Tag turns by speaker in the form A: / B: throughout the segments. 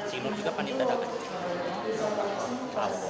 A: Si Nur juga panitia dadakan. Bravo.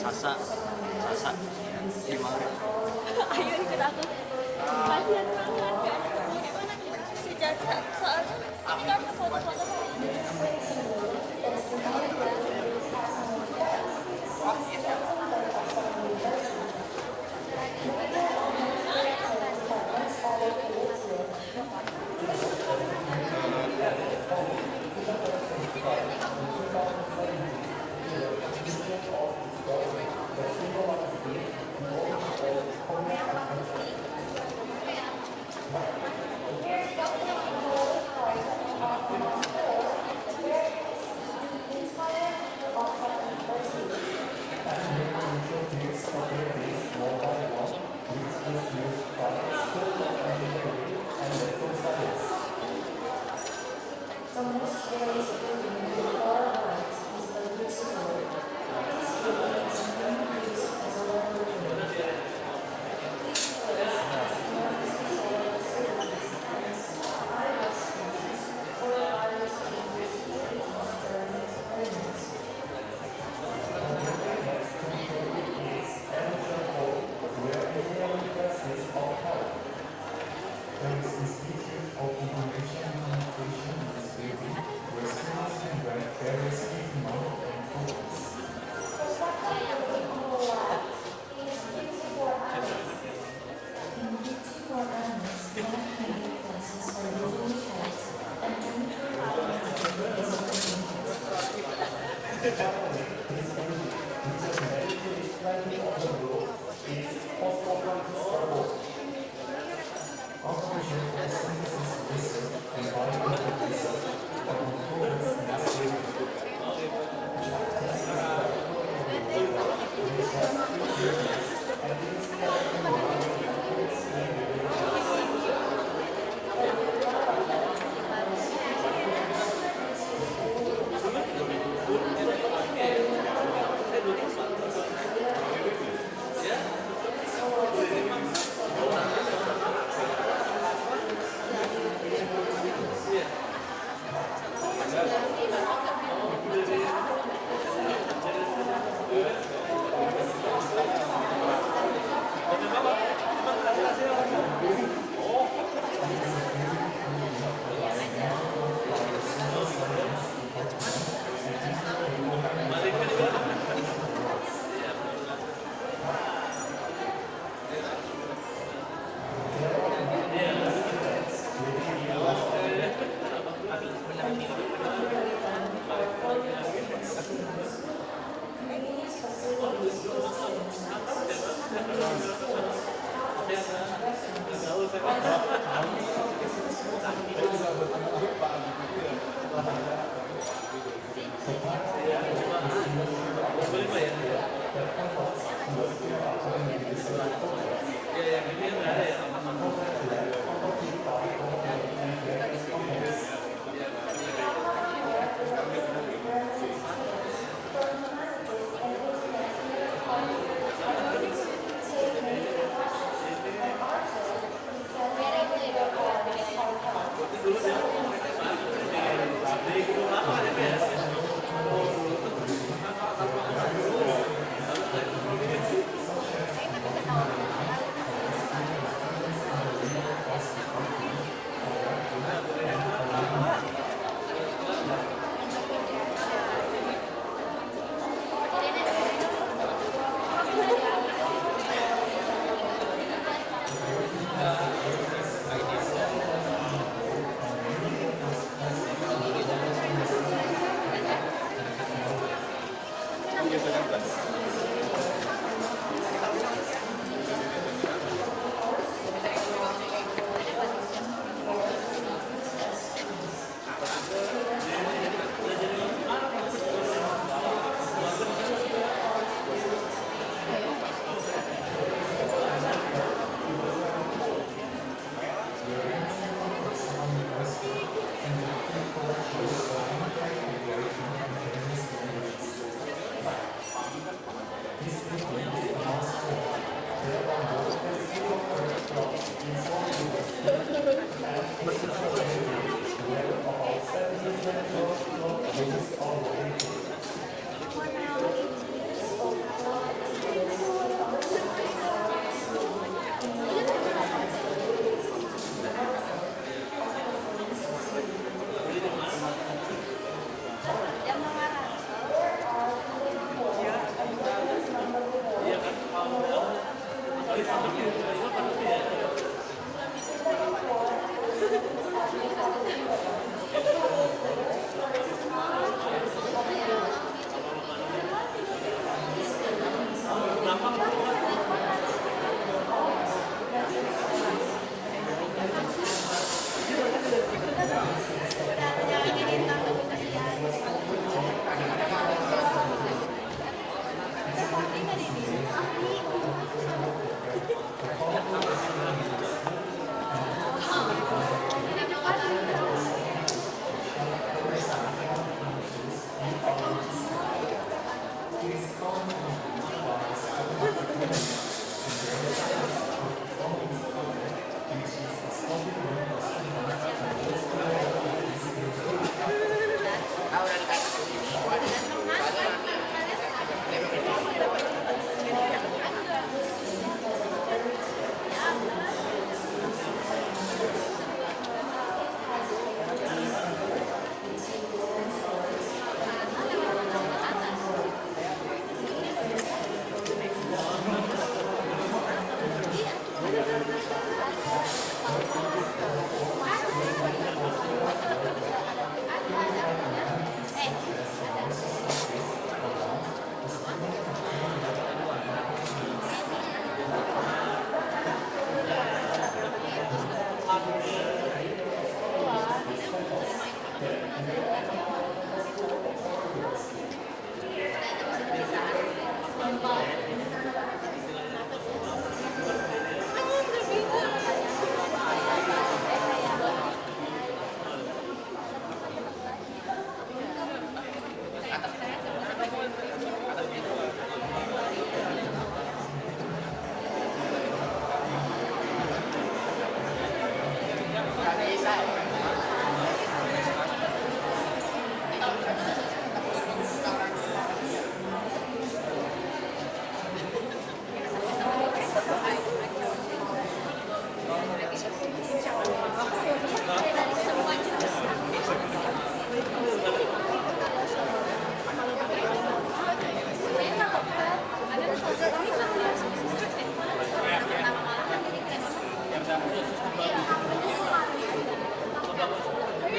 A: Sasa gimana?
B: Ayo ikut aku. Kasihan banget kan? Gimana si Jaja soalnya ini kan foto-foto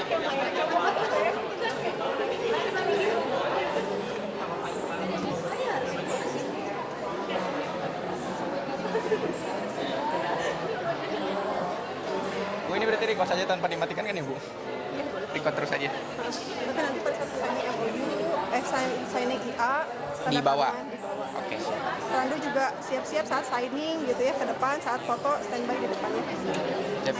C: Bu, ini berarti record saja tanpa dimatikan kan ya, Bu? Record terus aja.
A: Berarti nanti pada saat signing MOU, signing IA,
C: Di bawah.
A: tangan di bawah.
C: Oke.
A: Randu juga siap-siap saat signing gitu ya ke depan, saat foto standby di depannya.
C: Siap.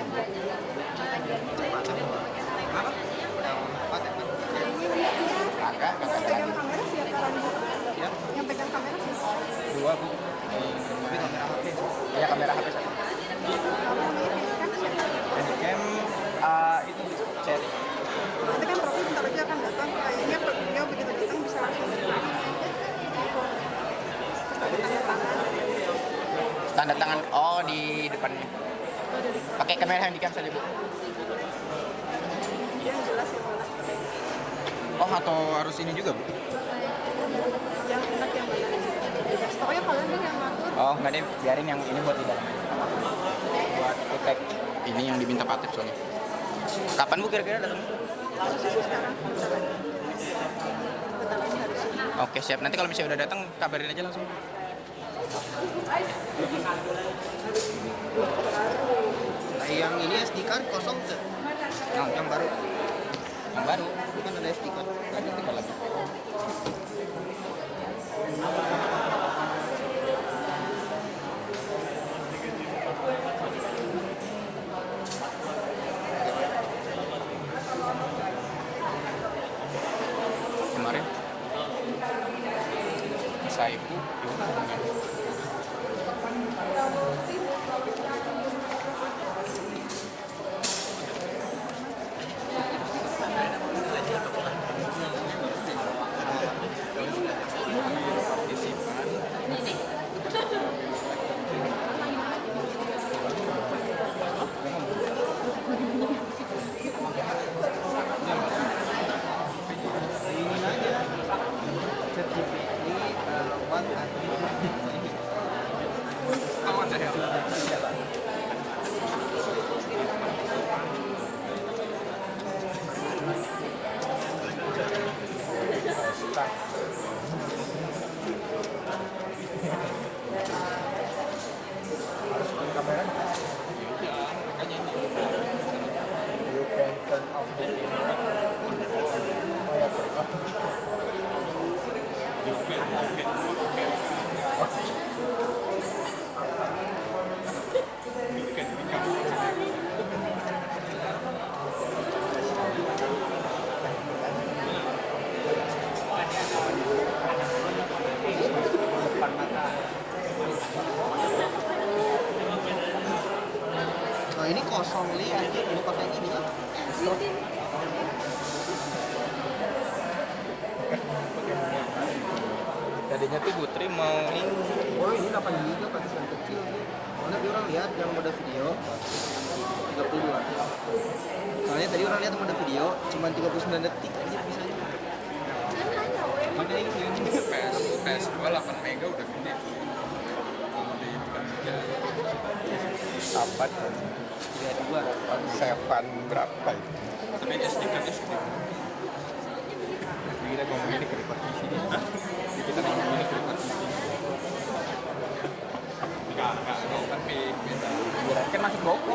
C: Agak,
A: Yang pegang kamera siapa Randu?
C: Ya.
A: Yang pegang kamera siapa?
C: Dua, Bu. Tapi kamera HP. Iya, kamera HP satu.
A: Kamu kan siapa?
C: Pendidikan itu chat.
A: Nanti kan Prof bentar aja akan datang. Kayaknya beliau begitu datang bisa langsung
C: Tanda tangan. Oh, di depannya. Pakai kamera handicam saja, Bu.
A: yang jelas yang mana.
C: Oh, atau harus ini juga, Bu?
A: Yang enak yang mana. Pokoknya kalian nih yang ngatur.
C: Oh, nggak deh, biarin yang ini buat di dalam. Buat kutek. Ini yang diminta Pak Tip soalnya. Kapan, Bu, kira-kira datang?
A: Sekarang.
C: Oke, siap. Nanti kalau misalnya udah datang, kabarin aja langsung.
D: Nah, yang ini SD card kosong tuh. Yang baru.
C: Yang baru.
D: Kan ada SD card.
C: Ada tinggal lagi. Kemarin saya itu
D: Nah, ini kosong li aja ini pakai gini lah.
C: tadinya tuh Putri mau ini.
D: Oh, ini 8 GB pakai yang kecil. Soalnya tadi orang lihat yang mode video 32. Soalnya tadi orang lihat mode video cuma 39 detik aja bisa.
C: Ada yang PS2 8 mega udah gede. Apa tuh?
D: 32.
C: Sevan berapa itu? Tapi SD kan SD. Kita ngomongin ini ke record di sini. Kita ngomongin ini ke record di sini. Enggak, tapi beda. Kan masih boko.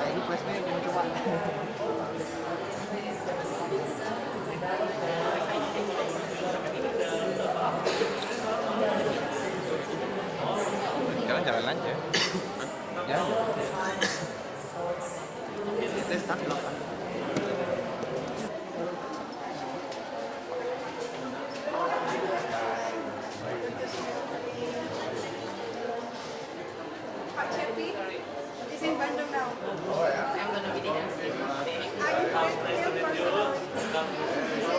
D: Ini flashback yang coba.
C: Jalan-jalan aja. Ya.
D: Tes start 8.
A: Pak Cepi is in Bandung now.
E: I'm gonna be the MC.
A: Are you friends with him personally?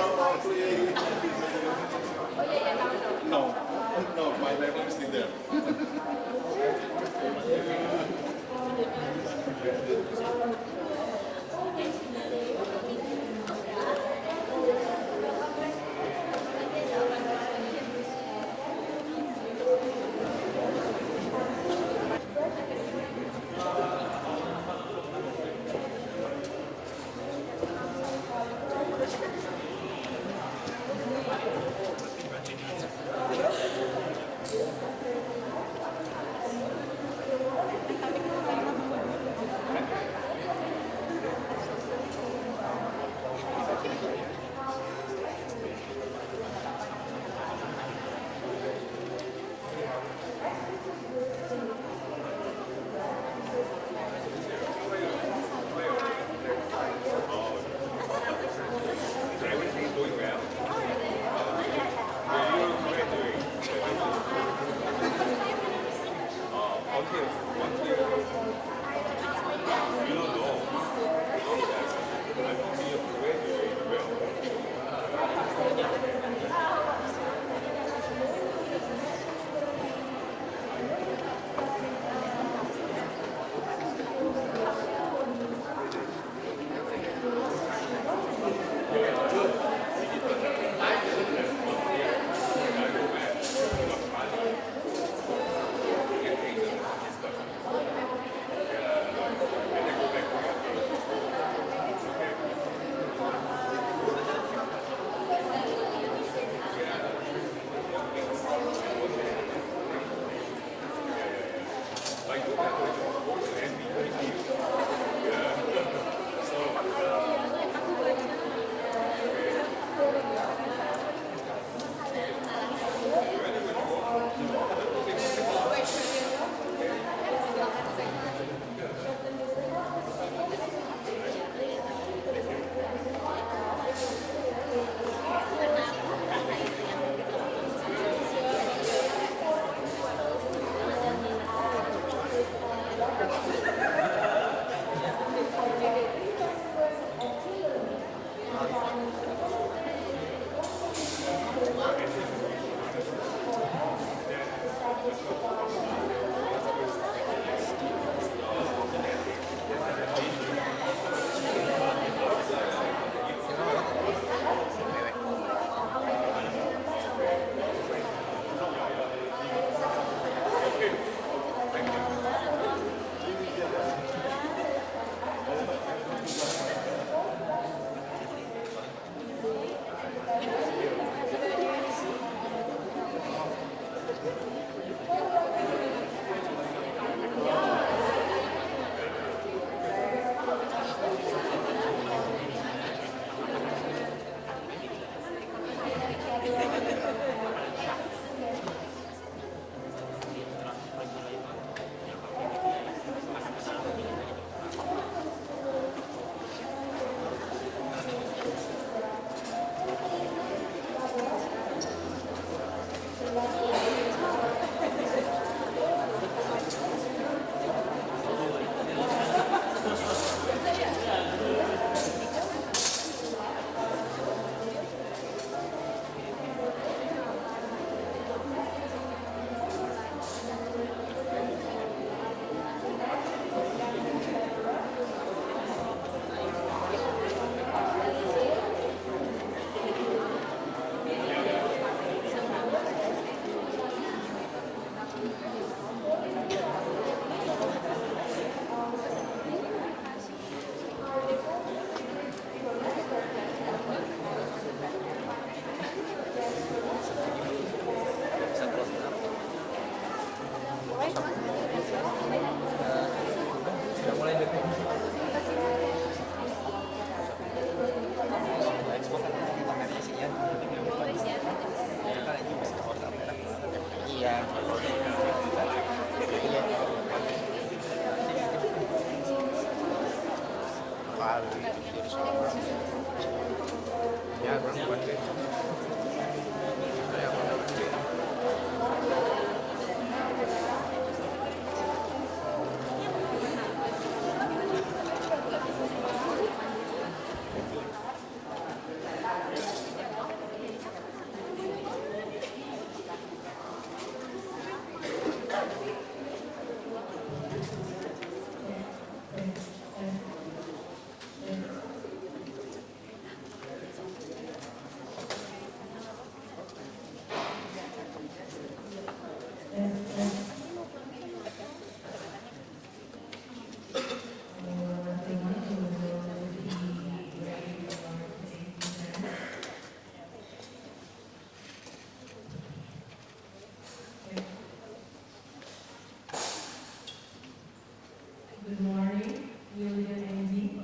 E: Good morning, William and Dean.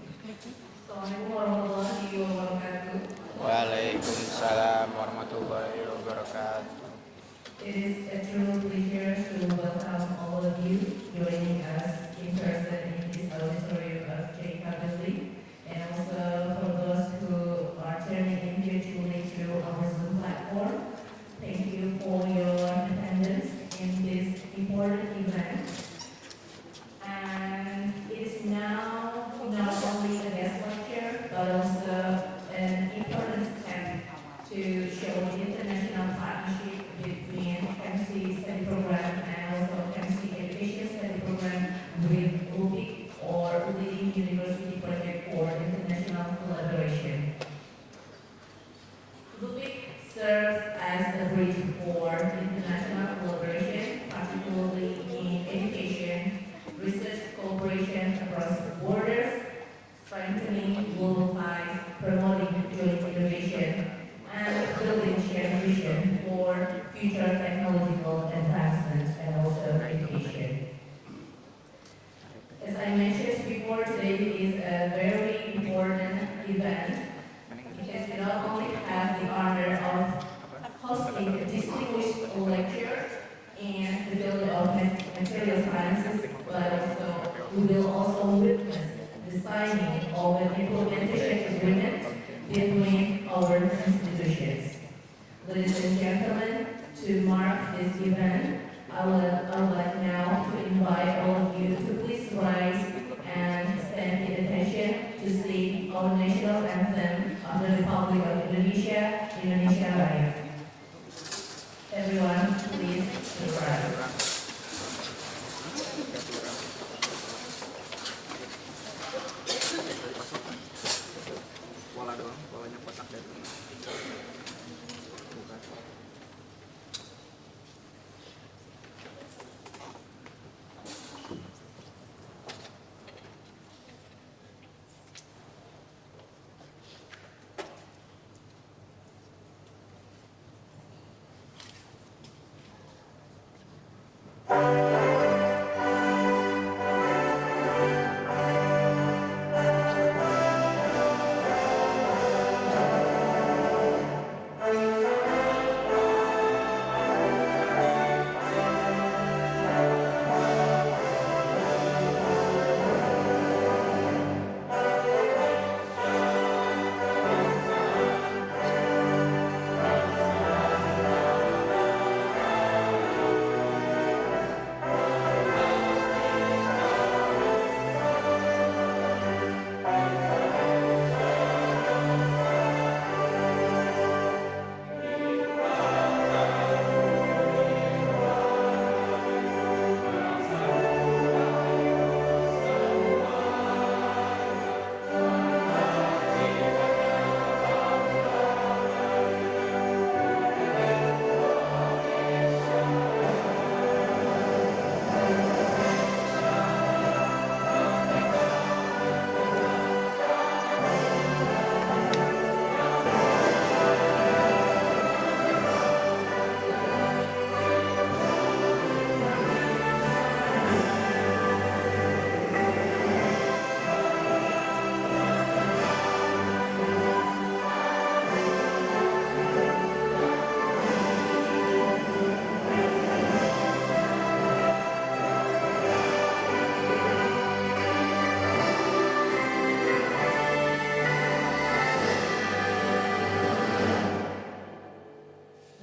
E: Assalamualaikum warahmatullahi wabarakatuh.
C: Waalaikumsalam warahmatullahi wabarakatuh.
E: It is a true pleasure to welcome all of you joining us in person in this auditorium of JICA building, and also for those who are turning in virtually through our Zoom platform. Thank you for your attendance in this important event. And it is now not only a guest lecture, but also an important step to show the international partnership between FMSE study program and also FMSE education study program with LUPIC, or Leading University Project for International Collaboration. LUPIC serves as a bridge for international collaboration, particularly in education, research cooperation across borders, strengthening global ties, promoting joint innovation, and building shared vision for future technological advancements and also education. As I mentioned before, today is a very important event because we not only have the honor of hosting a distinguished lecture in the field of material sciences, but also we will also witness the signing of an implementation agreement between our institutions. Ladies and gentlemen, to mark this event, I would like now to invite all of you to please rise and stand in attention to sing our national anthem of the Republic of Indonesia, Indonesia Raya. Everyone, please rise.
D: Pola doang, polanya kotak dan bukan.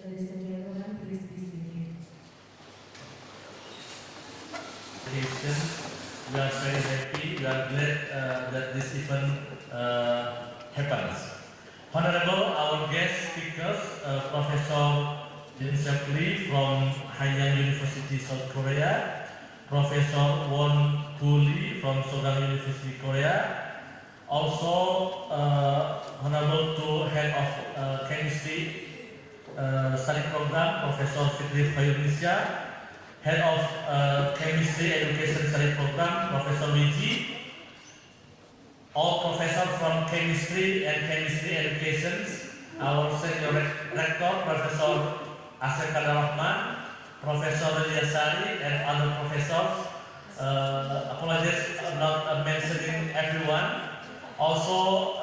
E: Ladies and gentlemen, please be seated.
F: We are very happy, we are glad that this event happens. Honorable, our guest speakers, Professor Seok from Hanyang University, South Korea, Professor Won Lee from Sogang University, Korea, also Honorable to Head of Chemistry Study Program, Professor Fitri Indonesia, Head of Chemistry Education Study Program, Professor Wiji, all professors from Chemistry and Chemistry Education, our Senior Rector, Professor Asep Kadarahman, Professor Yasari, and other professors. Apologies not mentioning everyone. Also,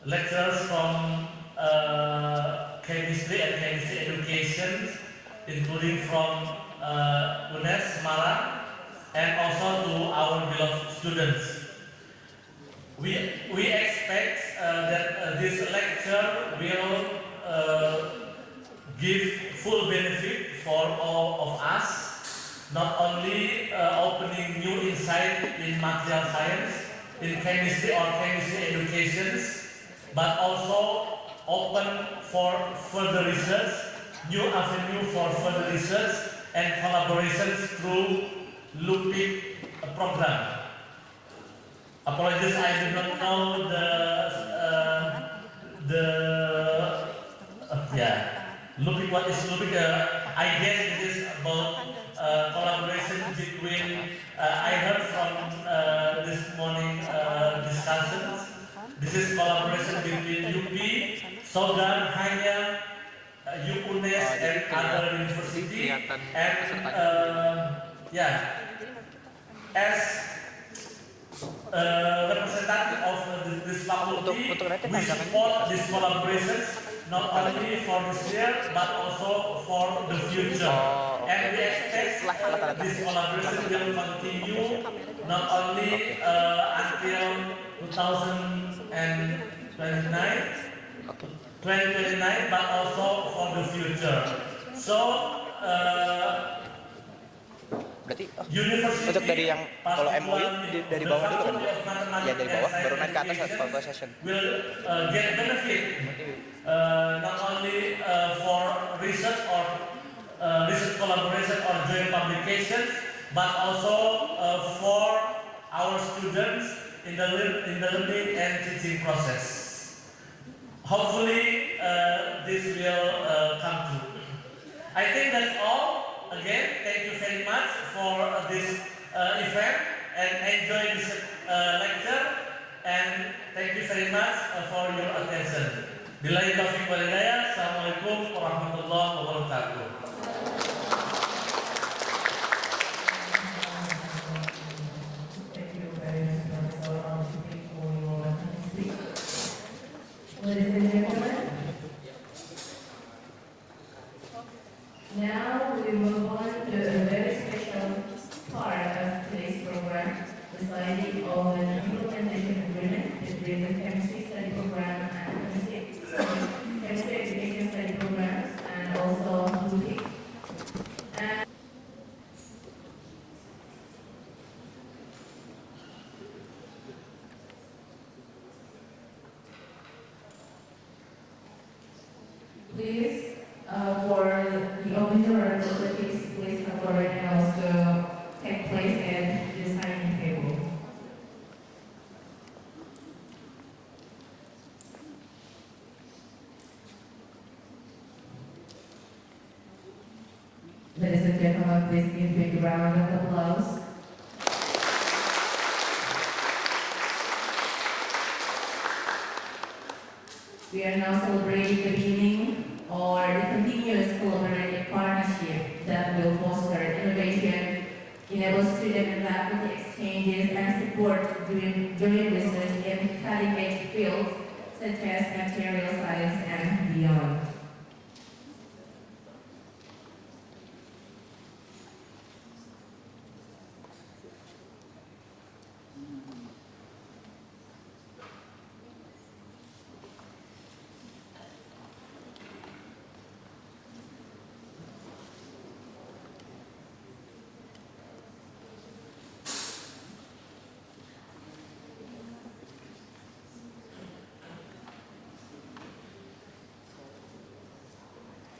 F: lecturers from Chemistry and Chemistry Education, including from UNES, Semarang, and also to our beloved students. We expect that this lecture will give full benefit for all of us, not only opening new insight in material science, in chemistry or chemistry education, but also open for further research, new avenue for further research and collaborations through LUPIC program. Apologies, I do not know LUPIC, what is LUPIC? I guess it is about collaboration between, I heard from this morning discussions, this is collaboration between UP, Sogang, Hanyang, UNES and other university, and as representative of this faculty, we support these collaborations not only for this year but also for the future. And we expect this collaboration will continue not only until 2029, but also for the future. So
C: Berarti
F: University,
C: untuk dari yang kalau MOU dari bawah dulu kan?
F: Faculty of Mathematics
C: Ya dari bawah
F: and
C: baru naik ke atas
F: Science
C: saat session.
F: will get benefit not only for research or research collaboration or joint publications, but also for our students in the learning and teaching process. Hopefully, this will come true. I think that's all. Again, thank you very much for this event and enjoy this lecture. And thank you very much for your attention. Billahi taufiq wal hidayah. Assalamualaikum warahmatullahi wabarakatuh.
E: Thank you very much, Professor, for your speech. Ladies and gentlemen, now we move on to a very special part of today's program, the signing of an implementation agreement between the chemistry study program and chemistry education study programs and also LUPIC. Please, for the official representatives, please come forward and also take place at the signing table. Ladies and gentlemen, please give a big round of applause. We are now celebrating the beginning or the continuous collaborative partnership that will foster innovation, enable student and faculty exchanges, and support doing research in cutting-edge fields such as material science and beyond.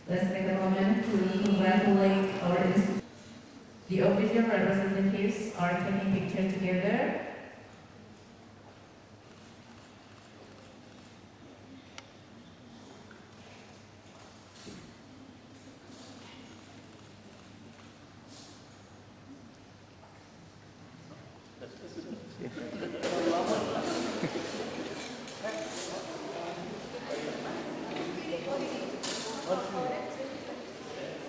E: Let's take a moment to congratulate our institute. The official representatives are taking pictures together.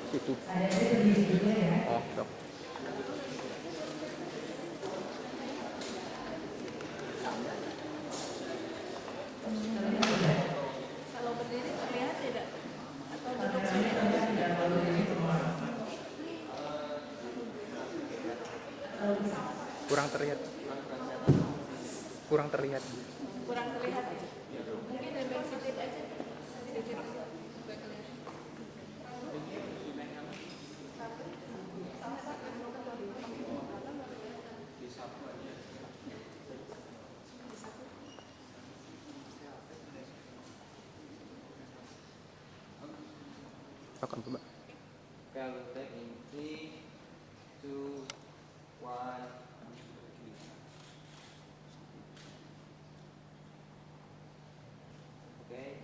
C: Situ.
E: Ada berdiri juga ya.
C: Oh, sok.
B: Kalau berdiri terlihat tidak? Atau duduk
E: Kameranya tidak berdiri semua.
C: Kurang terlihat. Kurang terlihat.
B: kurang terlihat ya? Mungkin lebih sedikit aja. Sedikit.
C: Akan coba.
D: Kalau take in 3, 2, 1. Okay.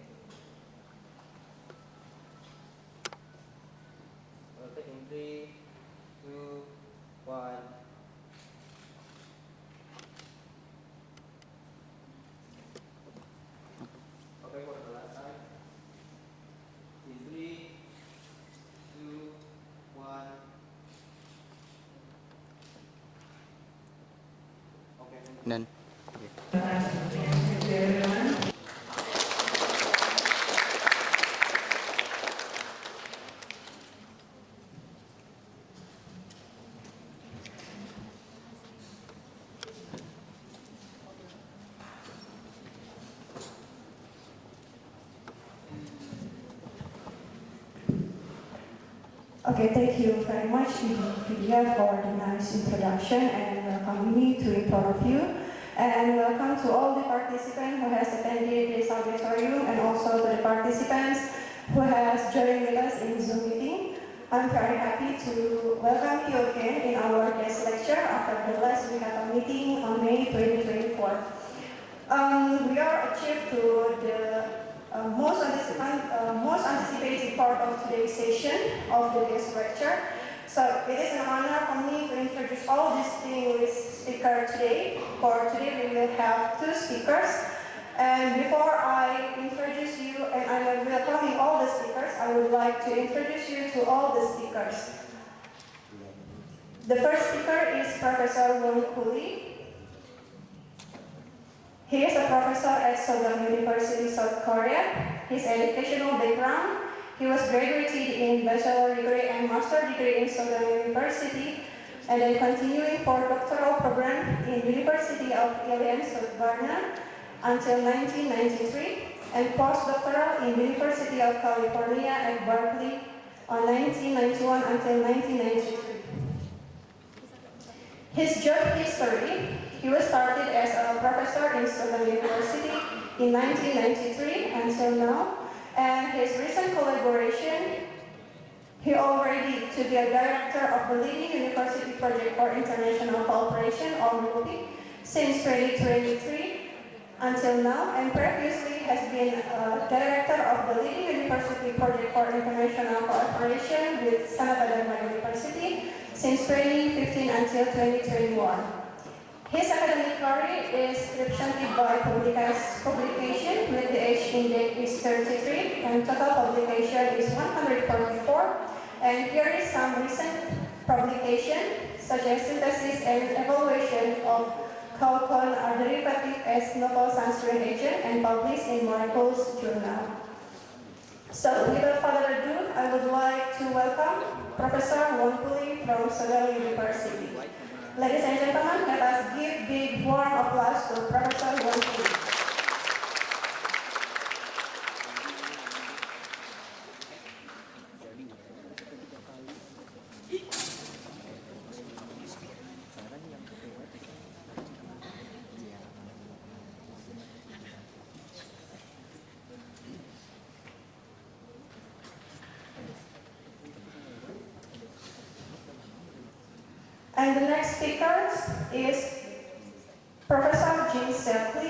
D: Kalau take in 3, 2, 1. Okay, for the last time. In 3, 2, 1. Okay.
C: Dan
G: Okay, thank you very much, Vidya, for the nice introduction and welcoming me to in front of you. And welcome to all the participants who has attended this auditorium and also to the participants who has joined with us in Zoom meeting. I'm very happy to welcome you again in our guest lecture after the last we had a meeting on May 2024. We are achieved to the most anticipated part of today's session of the guest lecture. So it is an honor for me to introduce all distinguished speakers today. For today we will have 2 speakers. And before I introduce you and I will welcome all the speakers, I would like to introduce you to all the speakers. The first speaker is Professor Won Kuli. He is a professor at Sogang University, South Korea. His educational background, he was graduated in bachelor degree and master degree in Sogang University, and then continuing for doctoral program in University of Illinois, Urbana until 1993, and postdoctoral in University of California at Berkeley on 1991 until 1993. His job history, he was started as a professor in Sogang University in 1993 until now, and his recent collaboration, he already to be a director of the leading university project for international cooperation or LUPIC since 2023 until now, and previously has been a director of the leading university project for international cooperation with Sanata Dharma University since 2015 until 2021. His academic career is represented by publication with the age index is 33 and total publication is 144. And here is some recent publication such as synthesis and evaluation of chalcone derivative as novel sunscreen agent and published in Molecules Journal. So without further ado, I would like to welcome Professor Won Kuli from Sogang University. Ladies and gentlemen, let us give big warm applause to Professor Won Kuli. And the next speaker is Professor Seok.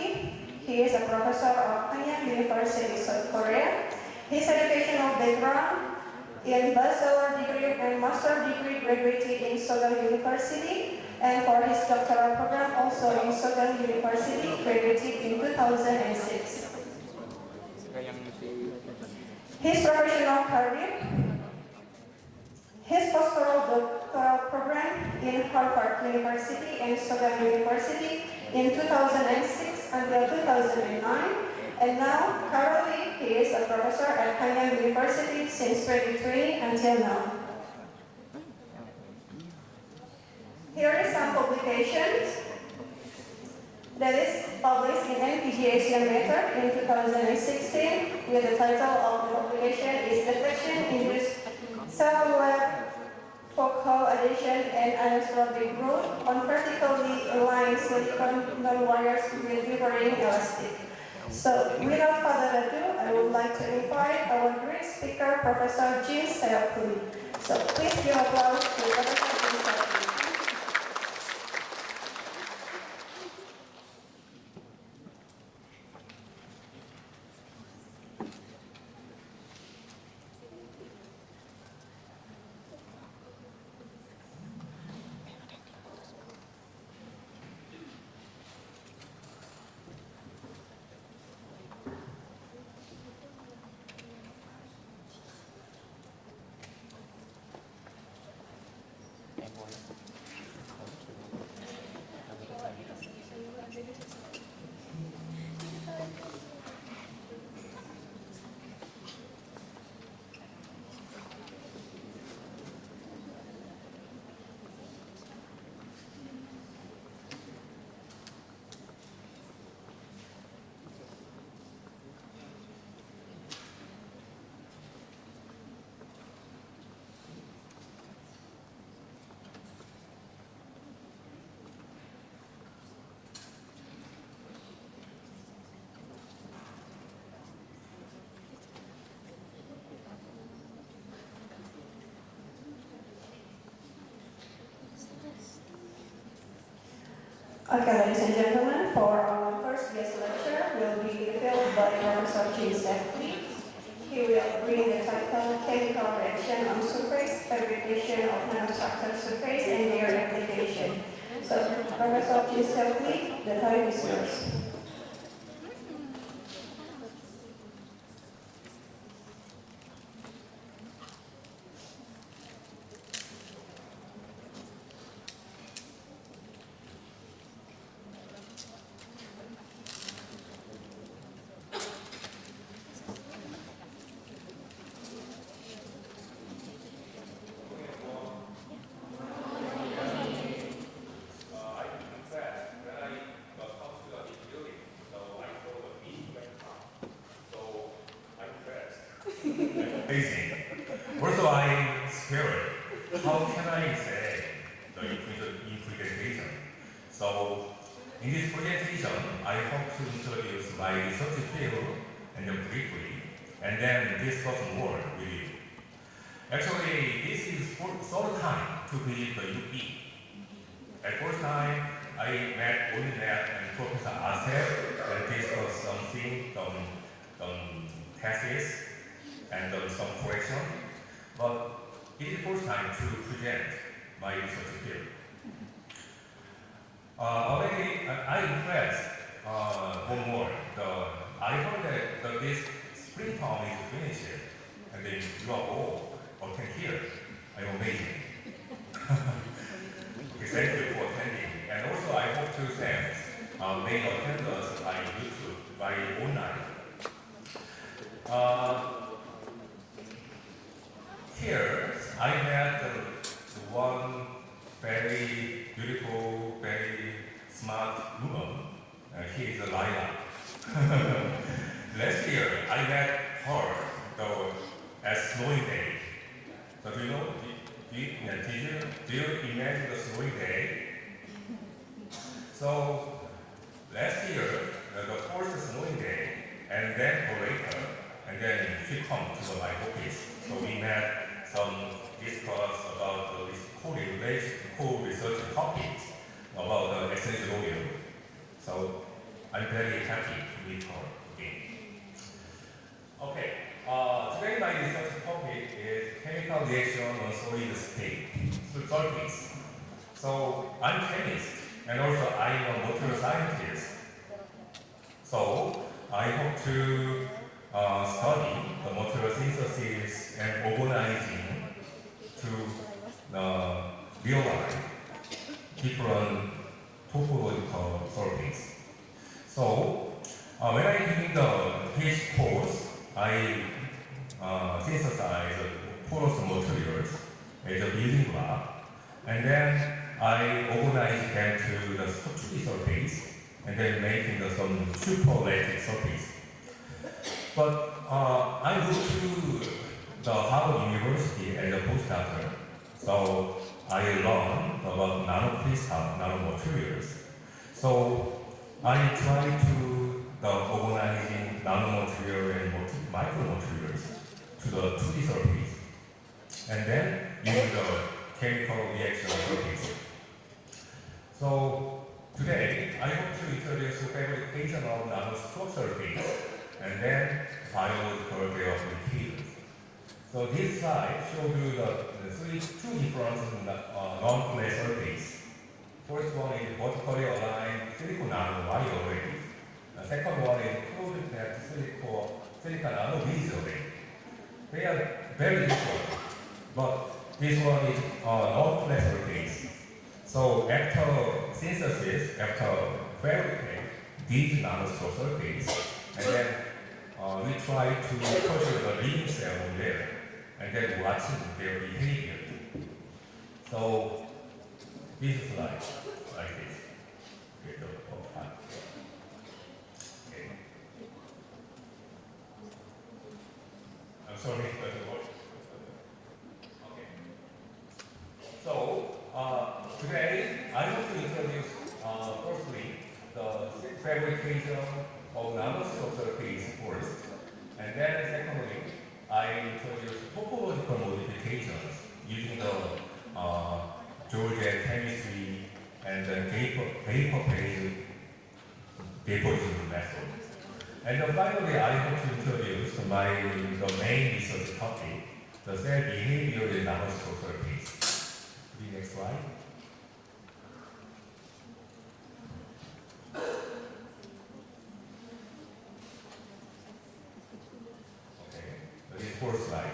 G: He is a professor of Hanyang University, South Korea. His educational background in bachelor degree and master degree graduated in Sogang University, and for his doctoral program also in Sogang University, graduated in 2006. His professional career, his doctoral program in Harvard University and Sogang University in 2006 until 2009, and now currently he is a professor at Hanyang University since 2020 until now. Here is some publications that is published in NPG Asian Method in 2016 with the title of the publication is Detection-Induced Fablab focal adhesion and anisotropic growth on vertically aligned silicon nanowires with differing elastic. So without further ado, I would like to invite our great speaker, Professor Seok. So please give applause to Professor Seok. Okay, ladies and gentlemen, for our first guest lecture will be revealed by Professor Seok. He will bring the title Chemical Reaction on Surface, Fabrication of Nanostructured Surface and Their Application. So, Professor Seok, the time is yours.
H: Amazing. Also, I'm scared. How can I say the implementation? So, in this presentation, I hope to introduce my research field and then briefly, and then discuss more with you. Actually, this is third time to visit the UP. At first time, I met Matt and Professor Asef and discussed something, some thesis, and some correction, but it is the first time to present my research field. Already, I'm impressed one more. I heard that this spring term is finished, and then you are all attend here. I'm amazing. Okay, thank you for attending. And also, I hope to thank many attenders by YouTube, by online. Here, I met one very beautiful, very smart woman. She is Laila. Last year, I met her at snowing day. So do you know? Do you imagine the snowing day? So last year, the first snowing day, and then later, and then she come to my office. So we met discuss about this co-research topics about the essential oil. So I'm very happy to meet her again. Okay, today my research topic is chemical reaction on solid state surface. So I'm a chemist and also I'm a material scientist. So I hope to study the material synthesis and organizing to realize different topological surfaces. So when I did the PhD course, I synthesize porous materials as a building block, and then I organize them to the structural surface, and then making some superlative surface. But I moved to the Harvard University as a postdoctor, so I learned about nanocrystal, nanomaterials. So I try to organizing nanomaterial and micromaterials to the 2D surface, and then use the chemical reaction surface. So today, I hope to introduce the fabrication of nanostructure surface, and then biological applications. So this slide shows you two different non-plane surface. First one is vertically aligned silicon nano wide array. The second one is closed net silicon nano bridge array. They are very different, but this one is non-plane surface. So after synthesis, after fabricate these nanostructure surface, and then we try to capture the living cell on there, and then watch their behavior. So this is like this. Okay, okay. I'm sorry, it doesn't work. Okay. So today I want to introduce firstly the fabrication of nanostructure surface first, and then secondly I introduce topological modifications using the Georgia chemistry and then vapor-based deposition method. And finally, I want to introduce the main research topic, the cell behavior in nanostructural phase. The next slide. Okay, this is fourth slide.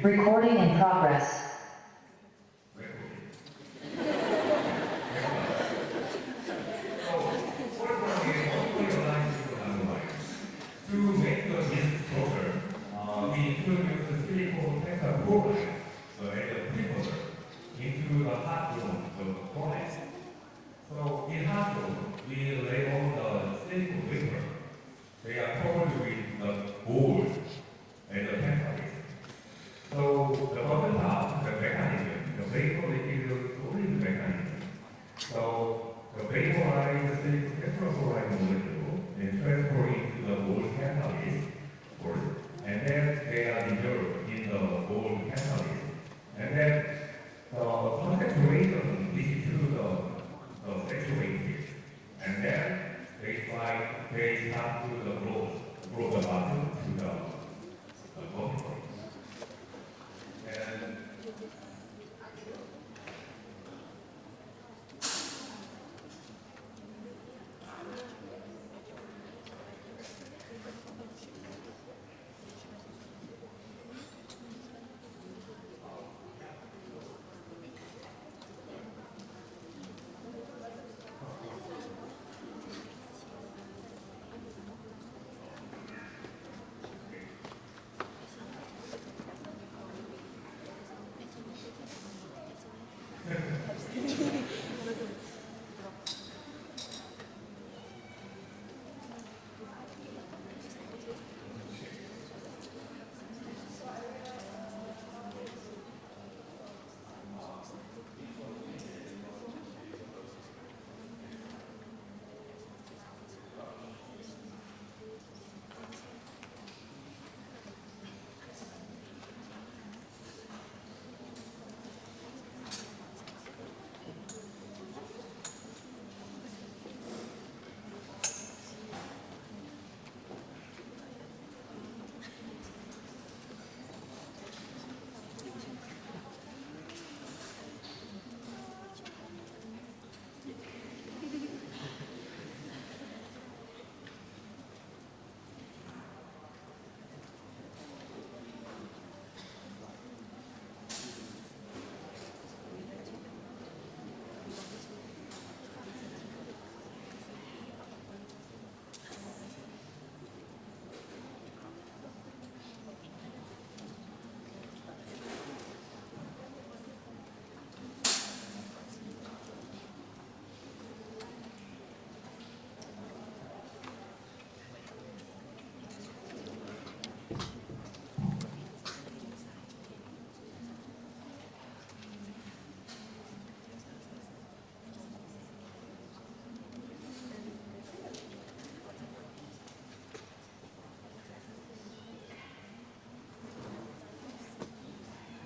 I: Recording in progress.
H: To make the business program, we introduce the silicon tensor program as a precursor into the hard room, the furnace. So in hard room, we lay on the silicon wafer. They are covered with the gold and the tensor. So the bottom top, the mechanism, the vapor liquid cooling mechanism. So the vaporized silicon tetrachloride molecule is transferred into the gold catalyst first, and then they are dissolved in the gold catalyst. And then the concentration leads to the saturation. And then they start to the grow the bottom to the bottom. And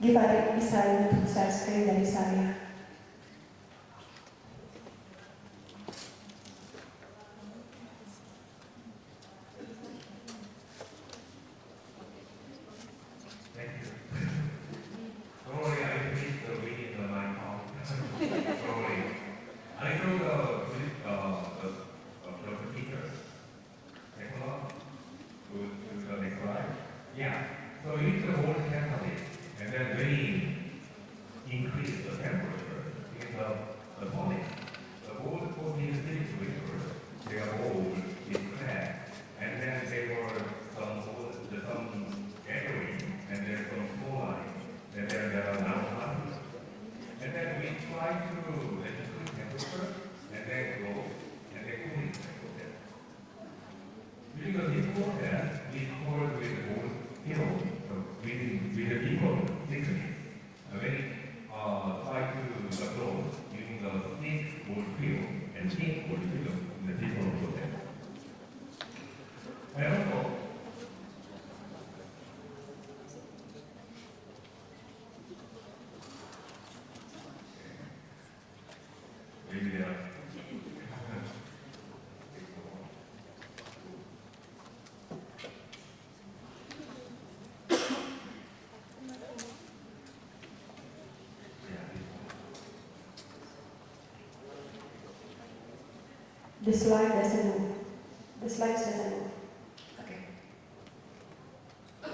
G: Gimana bisa untuk share screen dari saya?
H: Thank you. Don't worry, I finished the reading the line out. Don't worry. I know the teacher. Take a look. To the next slide. Yeah. So you need to hold the catalyst and then very increase the temperature in the body. The old 14 liters, they are old, in crack, and then they were some gathering, and there's some small line, and then there are now hundreds. And then we try to increase temperature, and then go, and then cooling temperature. Because before that, we poured with the old film, with the equal thickness. Very try to approach using the thick wood film and thin wood film in the different process. And also, maybe there are
G: The slide doesn't move. The slides doesn't move. Okay. Can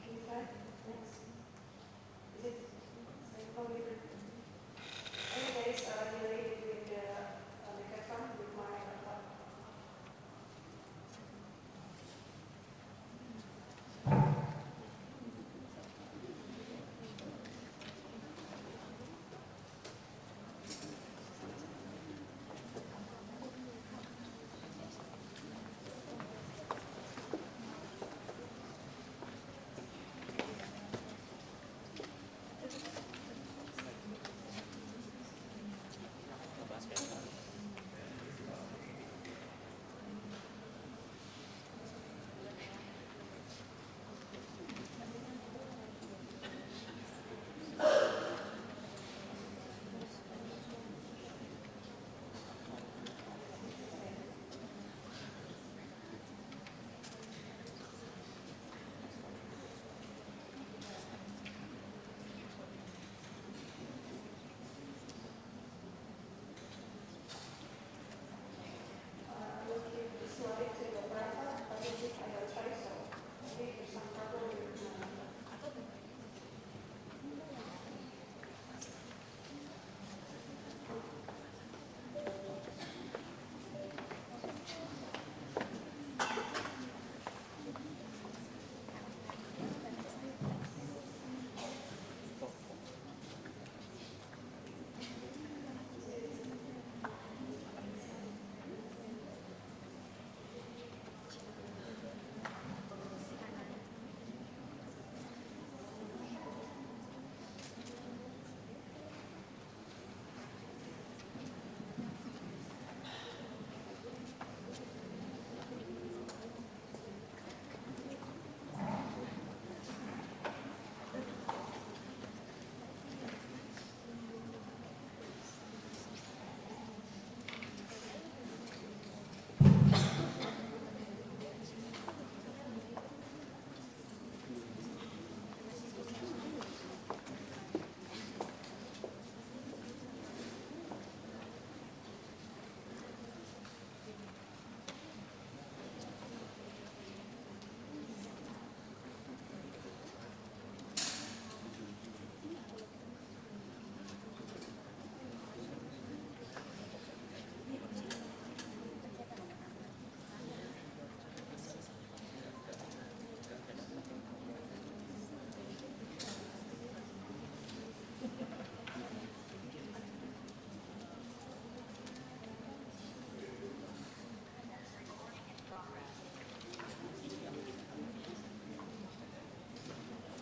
G: you try? Next. Is it probably? I think there is a delay between the microphone with my laptop.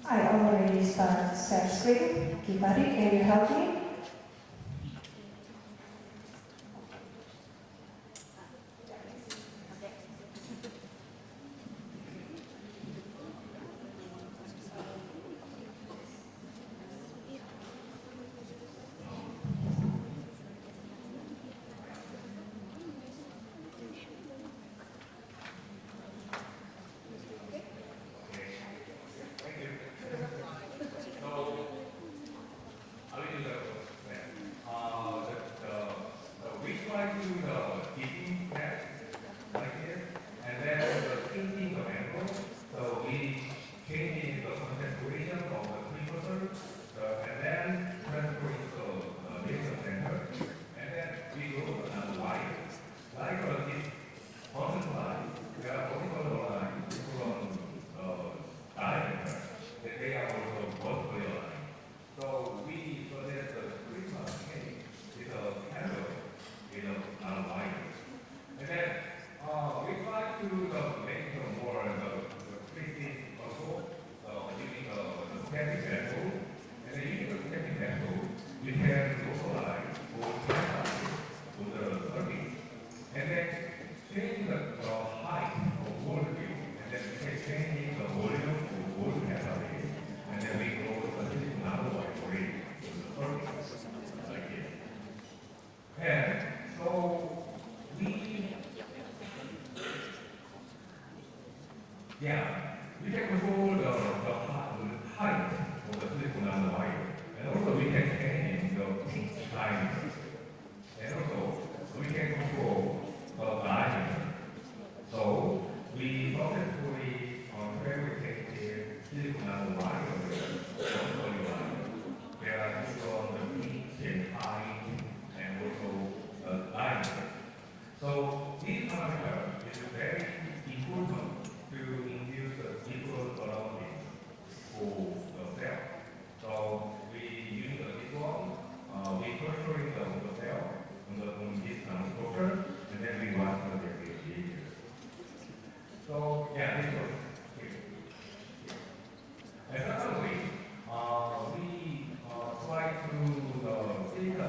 G: I already started share screen. Kibari, can you help me?
H: try to digging that like this, and then the thinking of angle. So we changing the concentration of the precursor, and then transferring to the laser center, and then we go to another line. Like this horizontal line, we are horizontal line from diameter, that they are also vertical line. So we, so that the prisma case is a candle, on a line. And then we try to make more the precise also using the static method. And then using the static method, we can localize or transfer to the surface. And then change the height of worldview. And then we can change the volume to world capacity. And then we go to the physical number for it to the surface. Like this. And so we can control the height of the silicon nanowire, and also we can change the pitch diameter, and also we can control the diameter. So we successfully fabricated silicon nanowire where it's on the pitch and height, and also the diameter. So this parameter is very important to induce the equal surrounding for the cell. So we use this one, we controlling the cell on this structure, and then we watch the behavior. So this was here. And secondly, we try to take the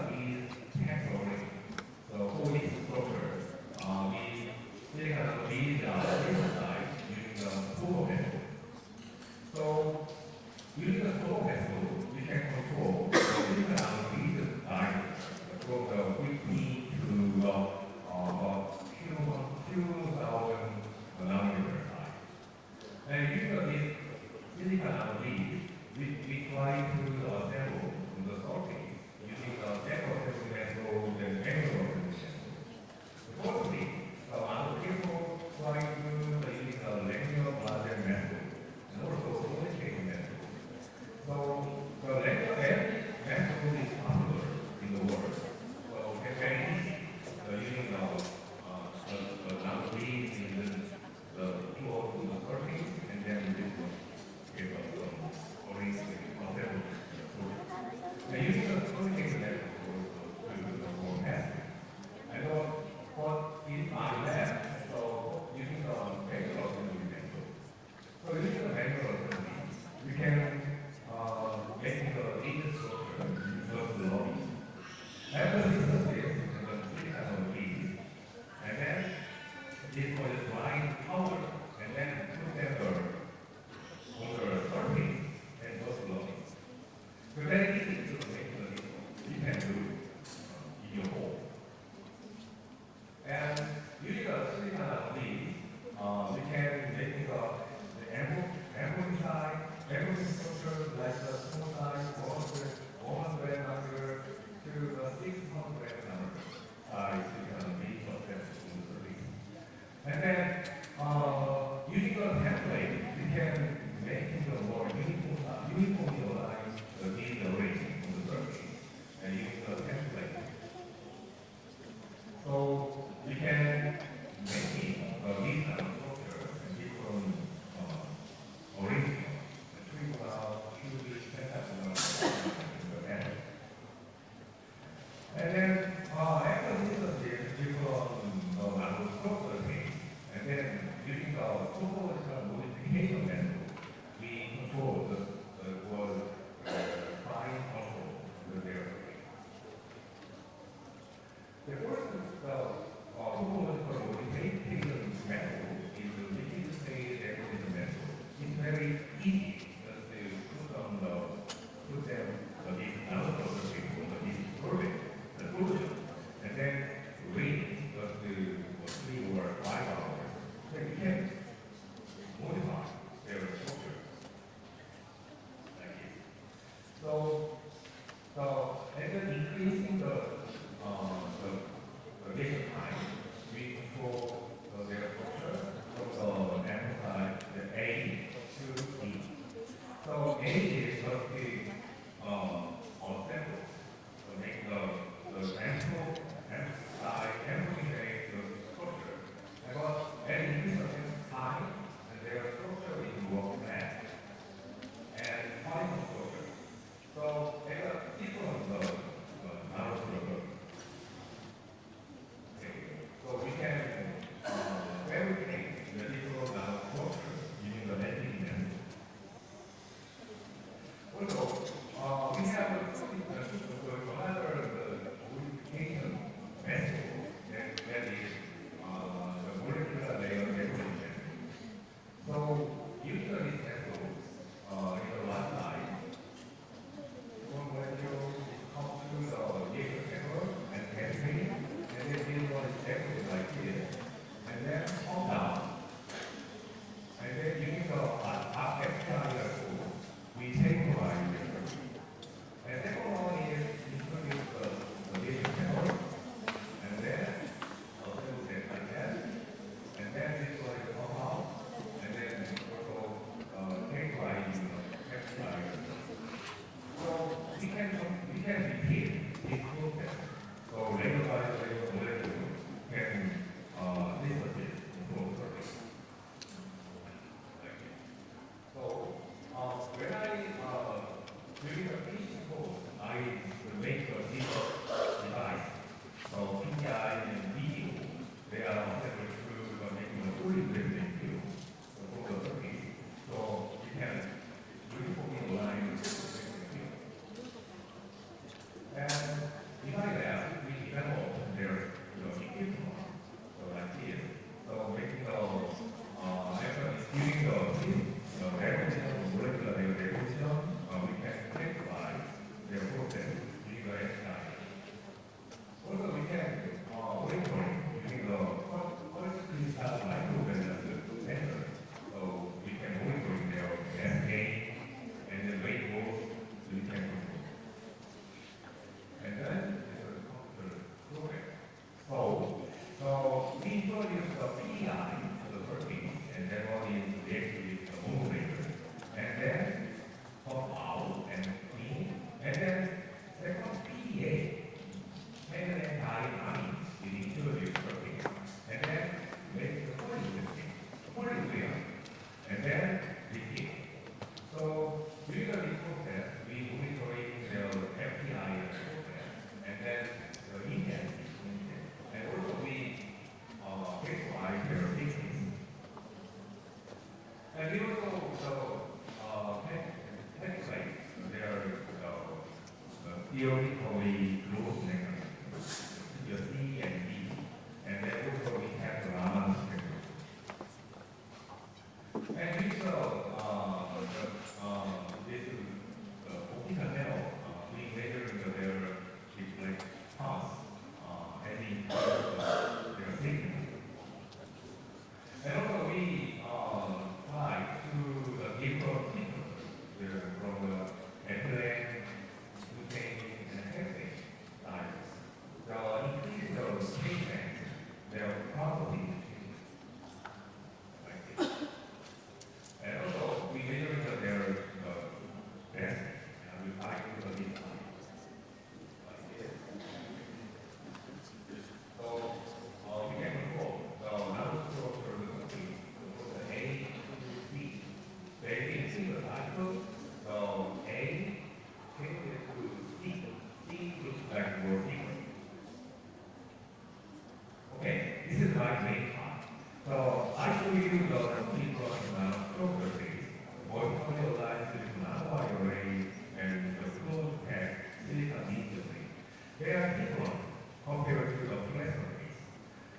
H: different compared to the professor case.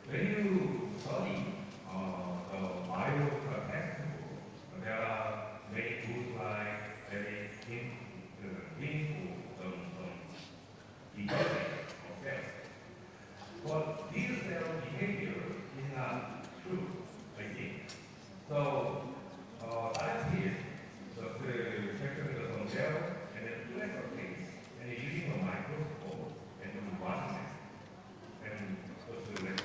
H: When you study the biological textbook, there are many tools like very meaningful development of cells. But this cell behavior is not true, I think. So, scientists just checking the cell and then professor case and using a microscope and watching it and just let go.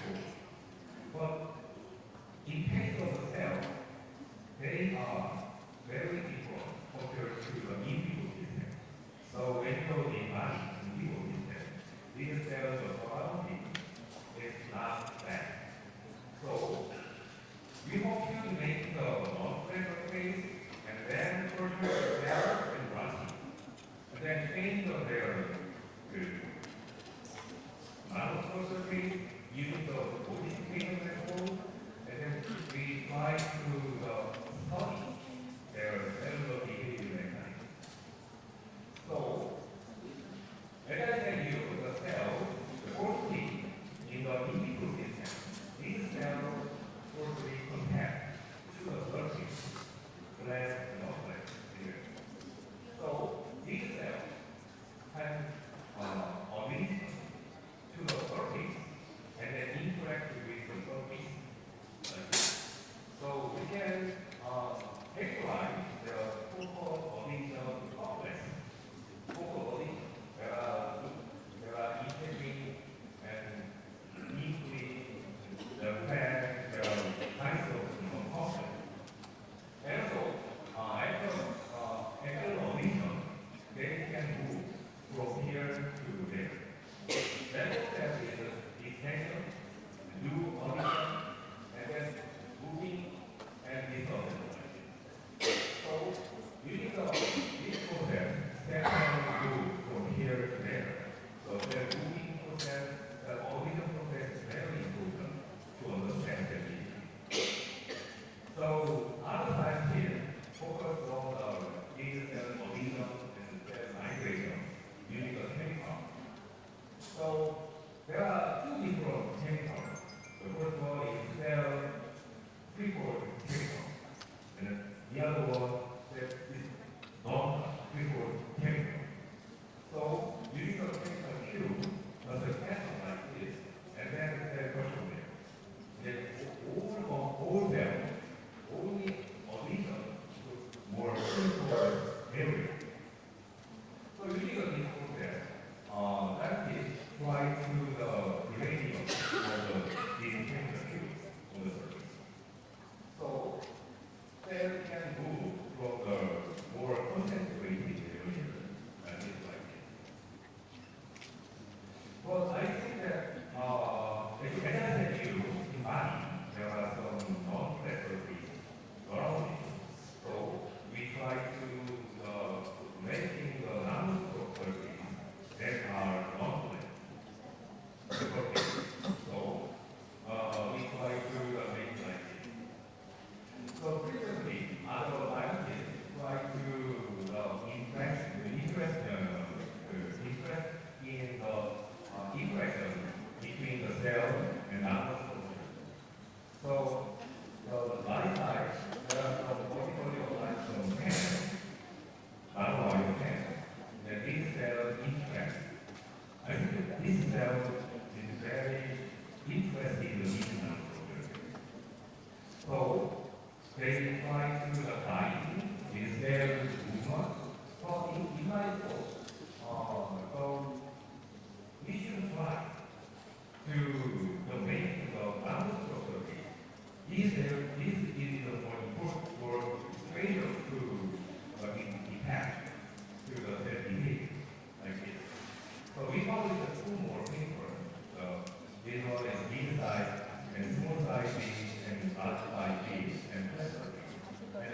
H: But in case of the cell, they are very different compared to the in vivo system. So when you go in body, in vivo system, these cells are surrounding is not bad. So we hope you make the non-pressure case and then torture the cell and run it. And then change their non-pressure case using the modification method, and then we try to study their cellular behavior mechanism. So, as I said you, the cell, the protein in the in vivo system, these cells totally contact to the surface, glass and outside here. So, these cells have ability to the surface and then interact with the surface like this. So we can characterize the focal audition complex. Focal audition, there are integrity and equity, there are kinds of complex. And also, after audition, they can move from here to there. That step is extension, do audition, and then moving and disorganization. So using this process, step can go from here to there. So the moving process, the audition process is very important to understand the meaning. So other side here focus on the cell audition and cell migration using the chemical. So there are two different chemicals. The first one is cell preferred chemical, and the other one is non-preferred chemical. So using the chemical cube, does a test like this, and then the question there. Then all them only audition to more preferred area. So using this process, that is try to the uranium of the chemical cube on the surface. So cell can move from the more concentrated area and it's like this. But I think that as I said you, in body, there are some non-pressure around it. So we try to making the nanostructure that are non-pressure. So we try to make like this. So previously, other scientists try to interest in the interaction between the cell and nanostructure. So the body side, there are some particular like some hands, nanomolecule hands, that these cells interact. I think this cell is very interested in the nanostructure. So they try to apply this cell movement. So in my thought, so we should try to make the nanostructure. This is the more important for failure to impact to the cell behavior like this. So we published two more papers. This one is big size and small size B and large size B and lesser B. And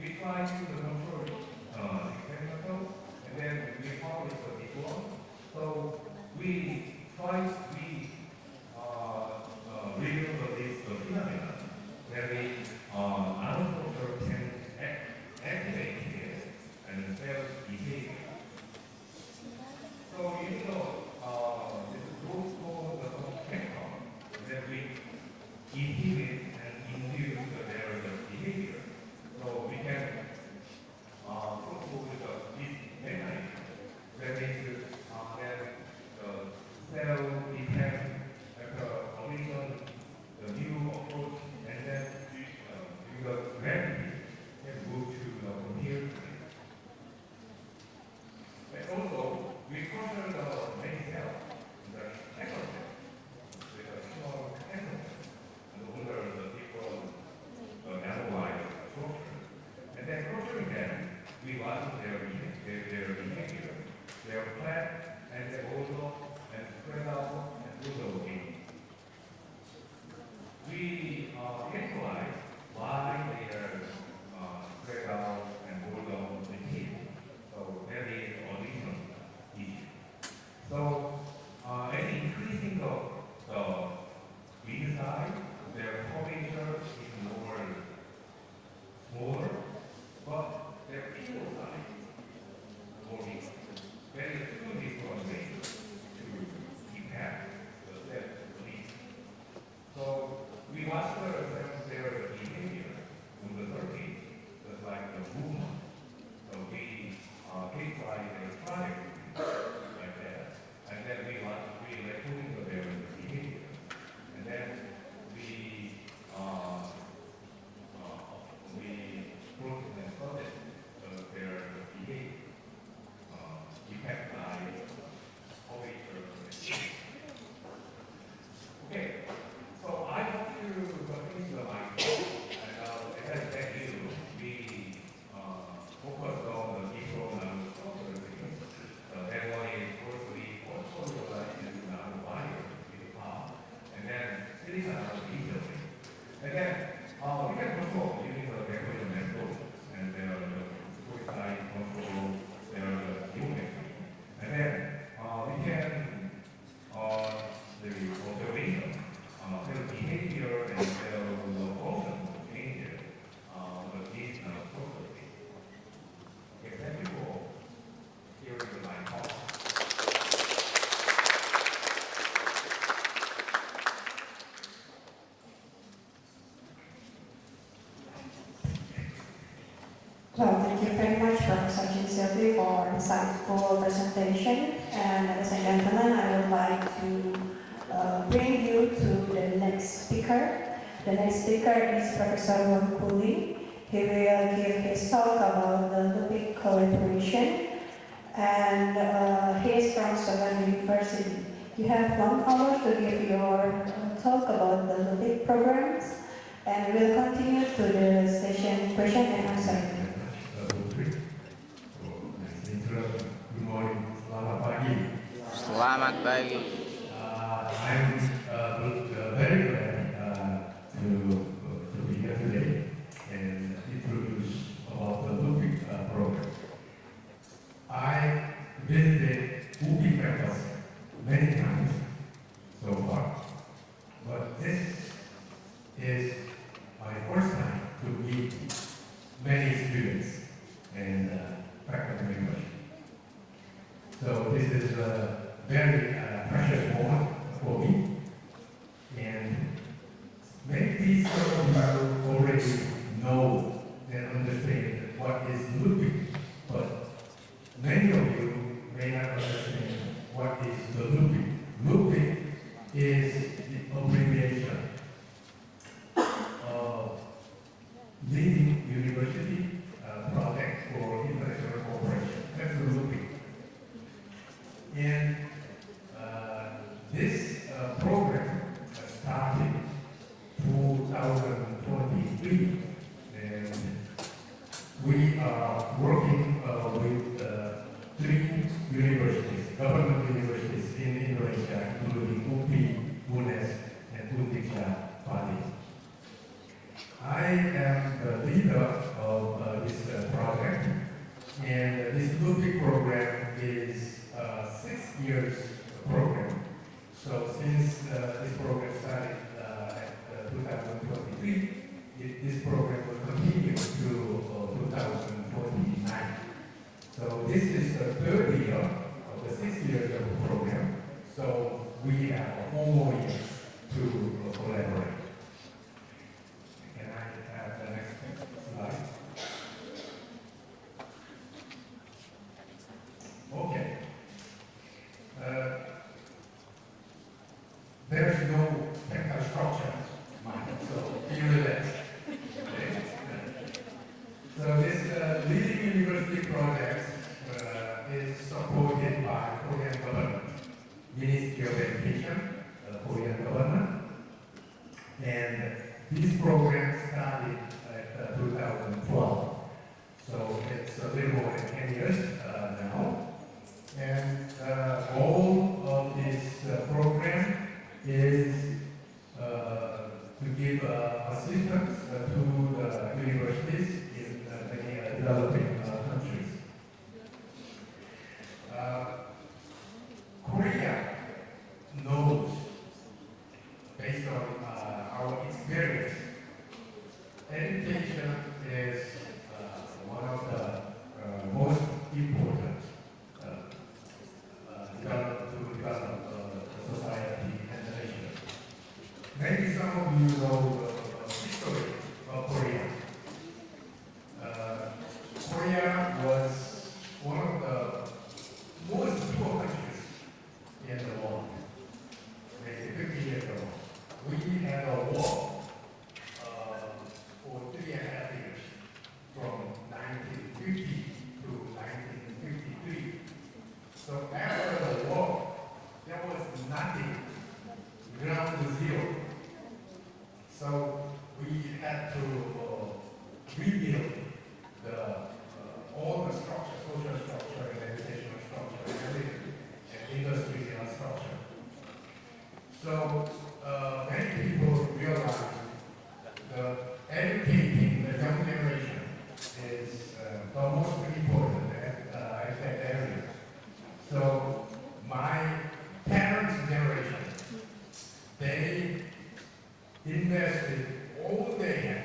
H: we try to control experimental, and then we publish the diploma. So we try to review this phenomenon where the agriculture can activate it and cell behavior. So even though this is both for the chemical that we inhibit and induce their behavior, so we can propose this mechanism that is that cell depends original the new approach and then the rapidly can move to the computer. And also, we consider the main cell, the exo cell, with a small exo cell, and under the different analyze structure. And then structuring them, we watch their behavior, their plan, and their also, and spread out, and also in. We analyze why they are spread out and hold on the team. So that is the original issue. So as increasing the wind side, their curvature is more smaller, but their equal side more big. There is two different ways to impact the cell release. So we watch their behavior on the surface, just like the movement. So we try their trajectory like that, and then we record their behavior, and then we process and study their behavior, impact by curvature. Okay. So I want to finish the mic, and as I said you, we focus on the people and social things. That one is firstly portfolio is non-wire in the past, and then cities are easily. And then we can control using the regular method, and there are the suicide control, there are the human. And then we can the observation. Their behavior and their function changes the needs and processes. Okay, thank you for hearing my talk.
G: Well, thank you very much, Professor Seok, for insightful presentation. And ladies and gentlemen, I would like to bring you to the next speaker. The next speaker is Professor Won Kuli. He will give his talk about the LUPIC collaboration, and he is from Sogang University. You have 1 hour to give your talk about the LUPIC programs, and we will continue to the session question and answer.
H: Good morning, selamat pagi.
C: Selamat pagi.
H: I'm very glad to be here today and introduce about the LUPIC program. I visited LUPIC campus many times so far, but this is my first time to meet many students and faculty members. So this is a very precious moment for me, and many people already know and understand what is LUPIC, but many of you may not understand what is the LUPIC. LUPIC is the abbreviation of Leading University Project for International Cooperation. That's the LUPIC. And this program started 2023, and we are working with 3 universities, government universities in Indonesia, including UPI, UNES, and Undiksha Padi. I am the leader of this project. And this LUPIC program is a 6 years program. So since this program started at 2023, this program will continue to 2029. So this is the 3rd year of the 6 years of the program. So we have 4 more years to collaborate. Can I have the next slide? Okay. There's no technical structure, so be relaxed. Okay. So this leading university project is supported by Korean government, Ministry of Education, Korean government, and this program started at 2012. So it's a little more than 10 years now. And the goal of this program is to give assistance to the universities in many developing countries. Korea knows, based on our experience, education is one of the most important to develop the society and the nation. Maybe some of you know the history of Korea. Korea was one of the most poor countries in the world. Maybe 50 years ago. We had a war for 3.5 years, from 1950 to 1953. So after the war, there was nothing, ground zero. So we had to rebuild all the structure, social structure, and educational structure, and everything, and industrial structure. So many people realize that educating the young generation is the most important at that area. So my parents' generation, they invested all they had.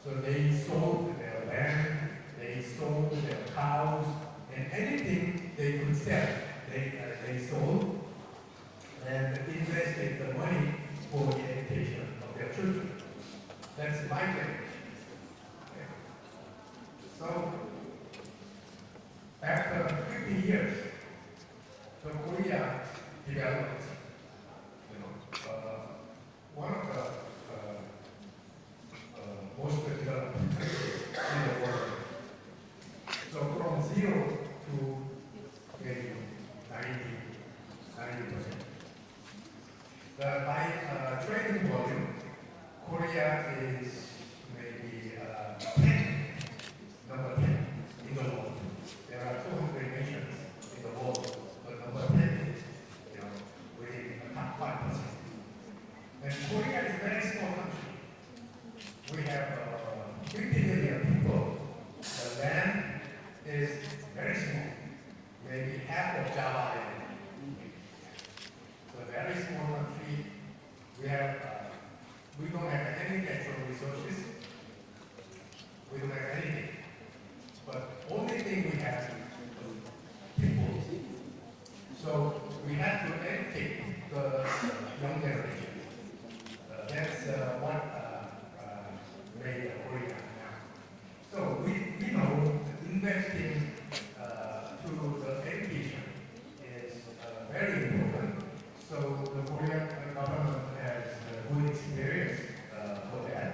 H: So they sold their land, they sold their cows, and anything they could sell, they sold and invested the money for the education of their children. That's my generation. Okay. So after 50 years, the Korea developed, one of the most developed countries in the world. So from 0 to maybe 90%. By trading volume, Korea is maybe 10 in the world. There are 200 nations in the world, but number 10 is, within the top 5%. And Korea is a very small country. We have 50 million people. The land is very small, maybe half of Java Island. So a very small country. We don't have any natural resources. We don't have anything. But only thing we have is people. So we have to educate the young generation. That's what made Korea now. So we know investing to the education is very important. So the Korean government has good experience for that.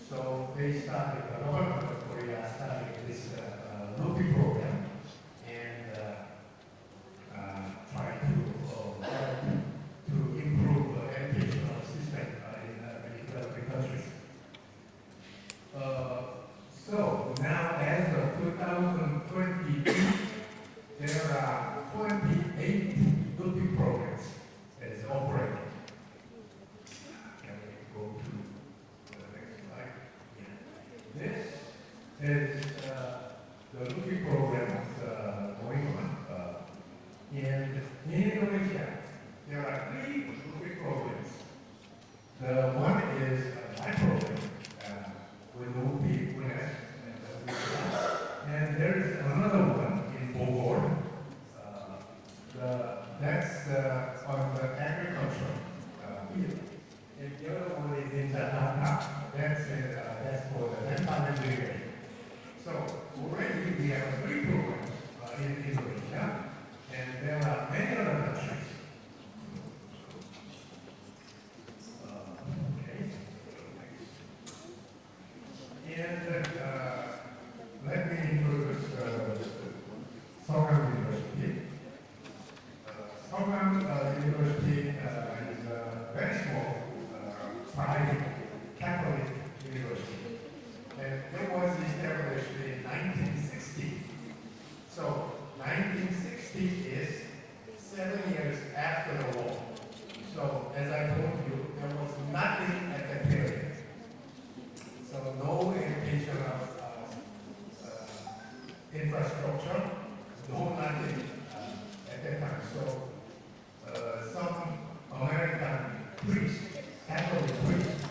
H: So they started, the government of Korea started this LUPIC program and try to improve the educational system in many developing countries. So now as of 2022, there are 28 LUPIC programs that is operating. Can we go to the next slide? Yeah. This is the LUPIC program is going on. In Indonesia, there are 3 LUPIC programs. The one is my program with LUPIC, UNES, and there is another one in Bogor. That's on the agriculture field. And the other one is in Jakarta. That's for the land irrigation. So already we have 3 programs in Indonesia, and there are many other countries. And let me introduce Sogang University. Sogang University is a very small private Catholic university. And it was established in 1960. So 1960 is 7 years after the war. So as I told you, there was nothing at that period. So no indication of infrastructure, no nothing at that time. So some American priests, Catholic priests,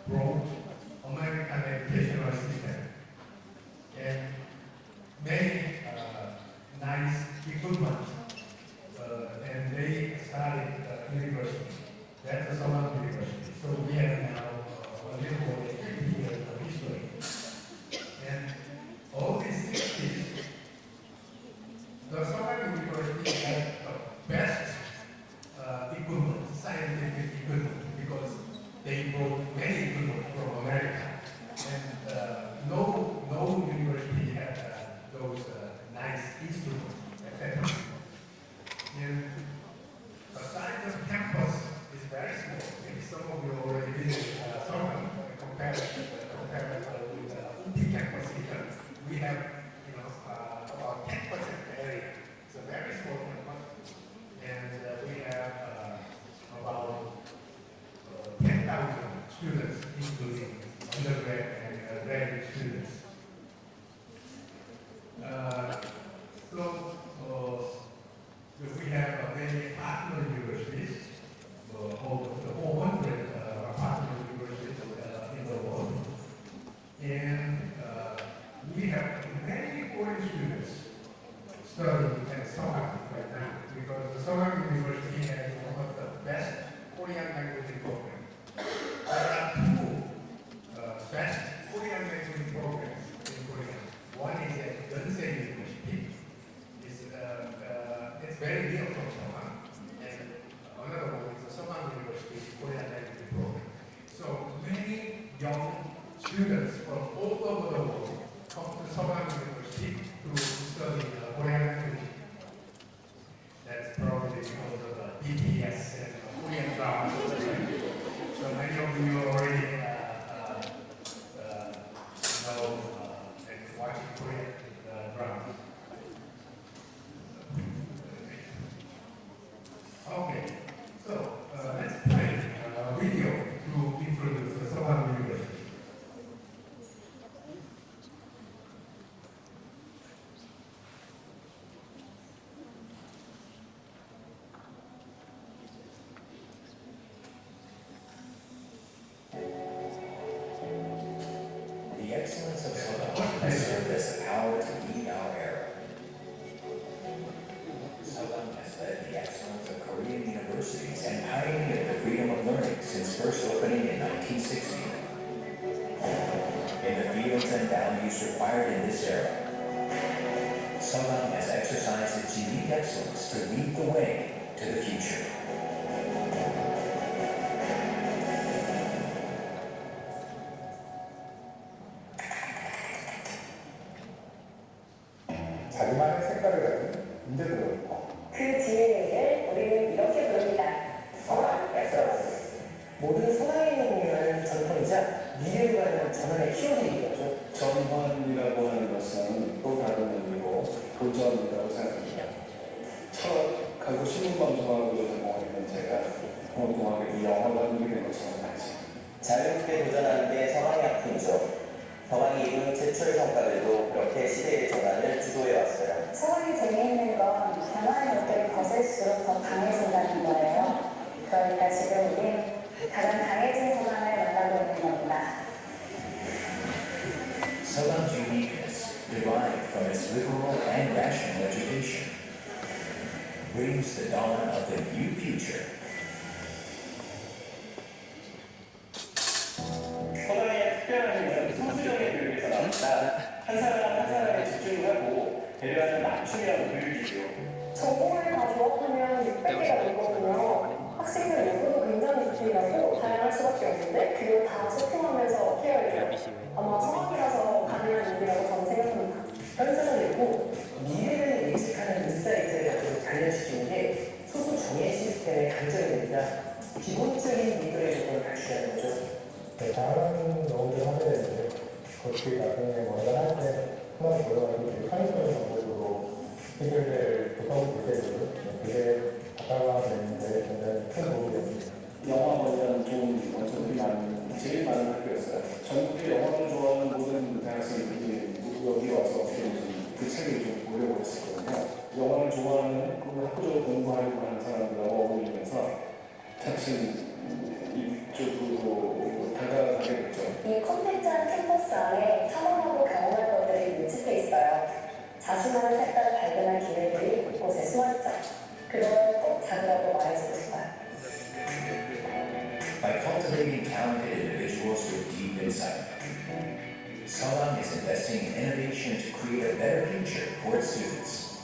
H: wrote American educational system and many nice equipment, and they started university. That's the Sogang University. So we have now a little more than 50 years of history. And all these 60s, the Sogang University had the best equipment, scientific equipment, because they brought many equipment from America. And no university had those nice instruments at that time. And the size of campus is very small. Maybe some of you already visited Sogang, compared with the LUPIC campus here. We have, about 10% area. It's a very small campus. And we have about 10,000 students, including undergrad and graduate students. We have many partner universities, over 400 partner universities in the world. And we have many foreign students studying at Sogang right now, because the Sogang University has one of the best Korean language programs. There are 2 best Korean language programs in Korea. One is at Yonsei University. It's very near from Sogang. And another one is the Sogang University Korean language program. So many young students from all over the world come to Sogang University to study Korean language. That's probably because of the BTS and Korean drama. So many of you already know and watching Korean drama. Okay, so let's play a video to introduce the Sogang University.
J: The excellence of Sogang has served as a power to lead our era. Sogang has led the excellence of Korean universities and pioneered the freedom of learning since first opening in 1960. In the fields and values required in this era, Sogang has exercised its unique excellence to lead the way to the future.
K: 자기만의 색깔을 가진 인재들로 있고
I: 그 지혜를 우리는 이렇게 부릅니다.
K: 서양 엑셀런스.
I: 모든 서양에 있는 공연은 전통이자 미래를 가는 전원의 키워드이죠.
K: 전환이라고 하는 것은 또 다른 의미로 도전이라고 생각합니다. 첫 가구 신문방송하고 전공을 했는 제가 공동하게 영화 감독이 된 것처럼 말이죠.
I: 자유롭게 도전하는 게 서강의 학풍이죠. 서강이 이룬 최초의 성과들도 그렇게 시대에
E: 갈수록 더 강해진다는 거예요. 그러니까 지금 우리 가장 강해진 서강을 만나고 있는 겁니다.
J: Sogang uniqueness, derived from its liberal and rational education, brings the dawn of the new future.
K: 서강의 특별한 힘은 소수정의 교육에서 나온다. 한 사람 한 사람에 집중하고 배려하는 맞춤이라는 교육이죠.
I: 전공을 다 졸업하면 600개가 넘거든요. 학생들 연구도 굉장히 디테일하고 다양할 수밖에 없는데 그걸 다 소통하면서 어떻게 해야 돼요? 아마 성악이라서 가능한 일이라고 저는 생각합니다.
L: 현상을 읽고 미래를 예측하는 인사이트를 가지고 단련시키는 게 소수 정의 시스템의 강점이 됩니다. 기본적인 리더의 조건을 갖추자는 거죠.
K: 다른 노동을 하게 되는데 그것이 나중에 뭔가 할 때 하나 보여가지고 창의적인 방법으로 해결될 구성 구제를 그게 가까워가 되는데 굉장히 큰 도움이 됩니다. 영화관이라는 좋은 원천들이 제일 많은 학교였어요. 전국의 영화를 좋아하는 모든 대학생들이 여기 와서 그 책을 좀 보려고 했었거든요. 영화를 좋아하는 학교적으로 공부하려고 하는 사람들하고 어울리면서 사실 이쪽으로 다가가게 됐죠.
E: 이 컴팩트한 캠퍼스 안에 탐험하고 경험할 것들이 밀집해 있어요. 자신만의 색깔을 발견할 기회들이 곳곳에 숨어있죠. 그걸 꼭 잡으라고 말해주고 싶어요.
J: By cultivating talented individuals with deep insight, Sogang is investing in innovation to create a better future for its students.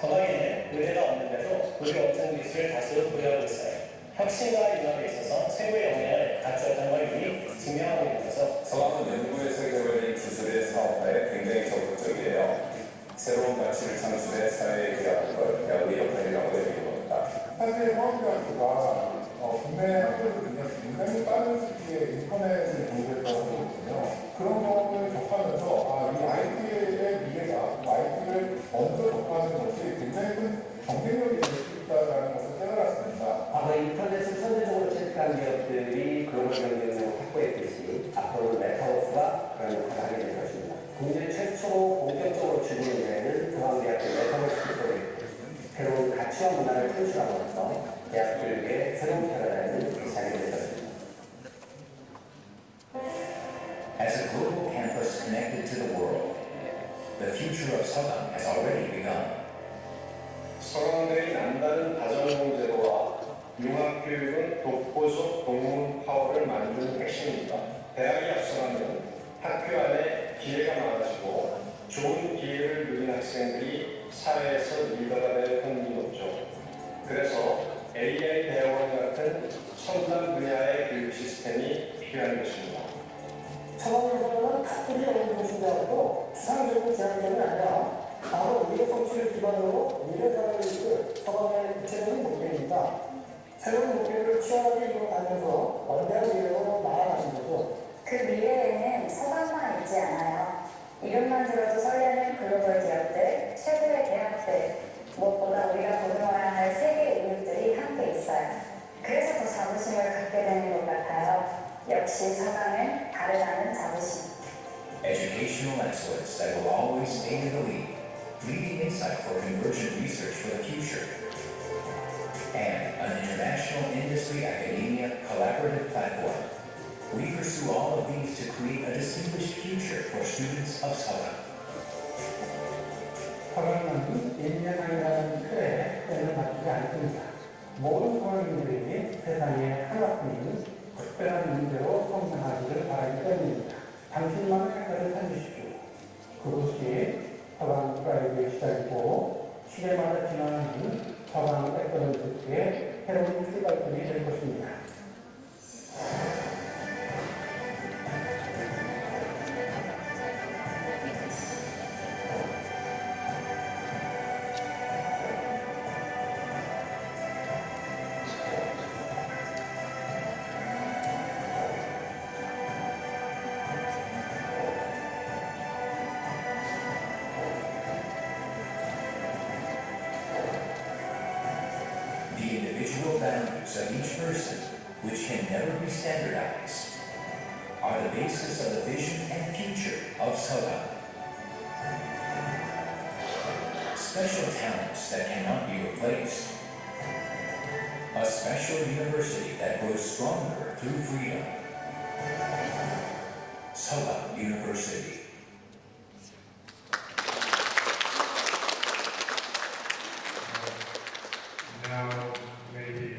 K: 서강에는 의대가 없는데도 우리 원천 기술을 다수 보유하고 있어요. 혁신과 융합에 있어서 최고의 역량을 갖추었던 걸 이미 증명하고 있면서
M: 서강은 연구의 세계화된 기술의 사업화에 굉장히 적극적이에요. 새로운 가치를 창출해 사회에 기여하는 걸 대학의 역할이라고 여기는 겁니다.
K: 사실 화학대학교가 국내 학교들 중에 굉장히 빠른 시기에 인터넷을 공부해서 하고 있거든요. 그런 경험을 접하면서 이 IT의 미래가 IT를 먼저 접하는 것이 굉장히 큰 경쟁력이 될 수 있다는 것을 깨달았습니다.
L: 아마 인터넷을 선제적으로 채택한 기업들이 글로벌 경쟁력을 확보했듯이 앞으로는 메타버스가 그런 역할을 하게 될 것입니다. 국내 최초로 본격적으로 주는 일에는 서강대학교 메타버스 프로젝트, 새로운 가치와 문화를 창출함으로써 대학 교육의 새로운 패러다임을 시작하게 될 것입니다.
J: As a global campus connected to the world, the future of Sogang has already begun.
K: 서강대의 남다른 다전공 제도와 융합교육은 독보적 동문 파워를 만드는 핵심입니다. 대학이 앞서가면 학교 안에 기회가 많아지고 좋은 기회를 누린 학생들이 사회에서 리더가 될 확률이 높죠. 그래서 AI 대학원 같은 첨단 분야의 교육 시스템이 필요한 것입니다.
I: 서강에서는 탑들이 연구 중심되었고 추상적인 제한점이 아니라 바로 미래 성취를 기반으로 미래사회를 이끌 서강의 구체적인 목표입니다. 새로운 목표를 치열하게 이뤄가면서 원대한 미래로 나아가는 거죠.
E: 그 미래에는 서강만 있지 않아요. 이름만 들어도 설레는 글로벌 기업들, 최고의 대학들, 무엇보다 우리가 보듬어야 할 세계 인육들이 함께 있어요. 그래서 더 자부심을 갖게 되는 것 같아요. 역시 서강은 다르다는 자부심.
J: Educational excellence that will always stay in the lead, leading insight for convergent research for the future, and an international industry academia collaborative platform. We pursue all of these to create a distinguished future for students of Sogang.
K: 서강은 인명이라는 틀에 때는 맞지 않습니다. 모든 서강인들에게 세상에 하나뿐인 특별한 문제로 성장하기를 바라기 때문입니다. 당신만의 색깔을 찾으십시오. 그것이 서강 프라이드의 시작이고 시대마다 진화하는 서강 엑셀런스의 새로운 출발점이 될 것입니다.
J: The individual values of each person, which can never be standardized, are the basis of the vision and future of Sogang. special talents that cannot be replaced. A special university that grows stronger through freedom. Sogang University.
K: Now, maybe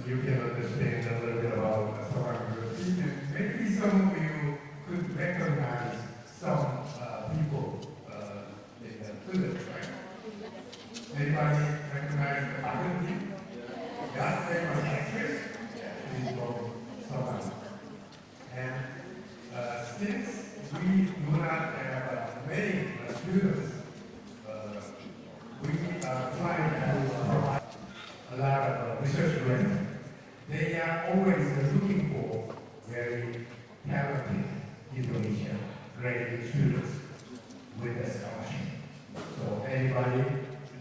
K: you can understand a little bit about Sogang University, and maybe some of you could recognize some people in the village, right? Anybody recognize the faculty? That famous actress is from Sogang. And since we do not have many students, we are trying to provide a lot of research grants. They are always looking for very talented Indonesian graduate students with a scholarship. So anybody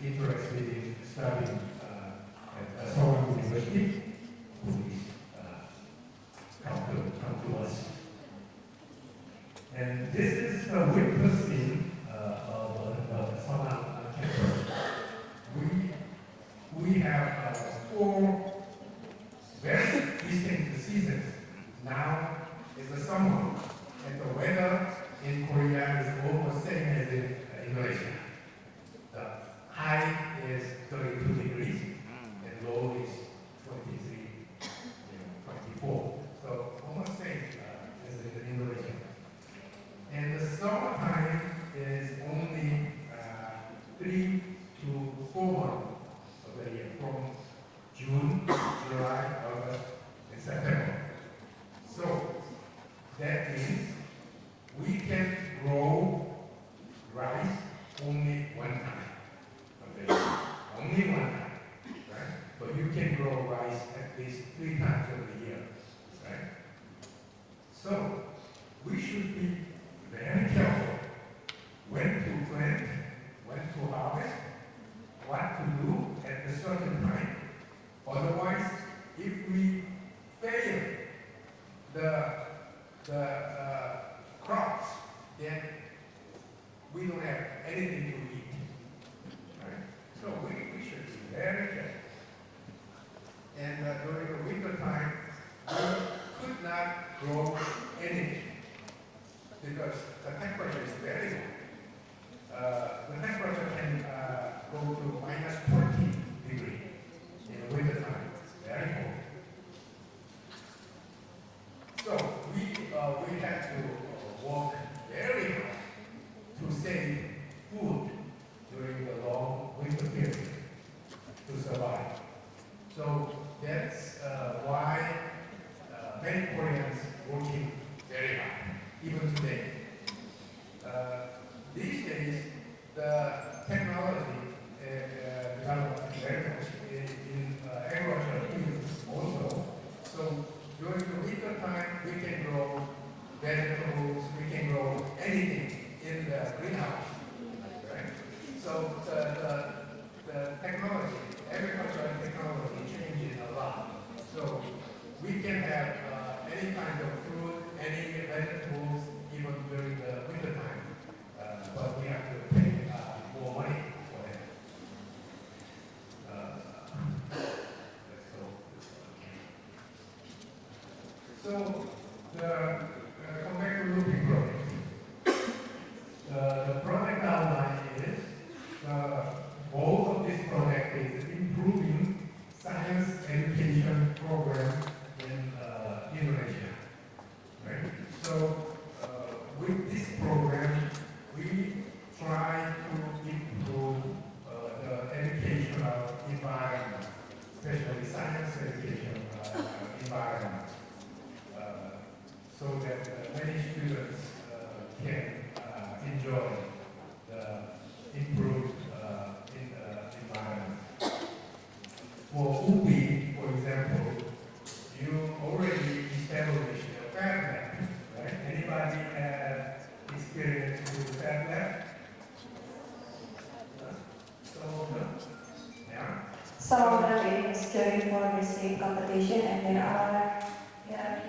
K: interested in studying at Sogang University, please come to us. And this is the winter scene of the Sogang campus. We have 4 very distinct seasons. Now is the summer, and the weather in Korea is almost same as in Indonesia. The high is 32 degrees, and low is 23, 24. So almost same as in Indonesia. And the summertime is only 3 to 4 months of the year, from June, July, August, and September. So that means we can grow rice only one time of the year. Only one time, right? But you can grow rice at least 3 times of the year, right? So we should be very careful when to plant, when to harvest, what to do at a certain time. Otherwise, if we fail the crops, then we don't have anything to eat. Right? So we should be very careful. And during the winter time, we could not grow anything because the temperature is very low. The temperature can go to minus 20 degrees in the winter time. It's very cold. So we have to work very hard to save food during the long winter period to survive. So that's why many Koreans working very hard, even today. These days, the technology developed very much in agricultural fields also. So during the winter time, we can grow vegetables, we can grow anything in the greenhouse, right? So the technology, agricultural technology changes a lot. So we can have any kind of fruit, any vegetables, even during the winter time. But we have to pay more money for it. Let's go. So, come back to LUPIC project. The project outline is the goal of this project is improving science education program in Indonesia. Right? So, with this program, we try to improve the educational environment, especially science education environment, so that many students can enjoy the improved environment. For UPI, for example, you already established a Fablab, right? Anybody have experience with Fablab?
G: Some of them is going for the state competition, and there are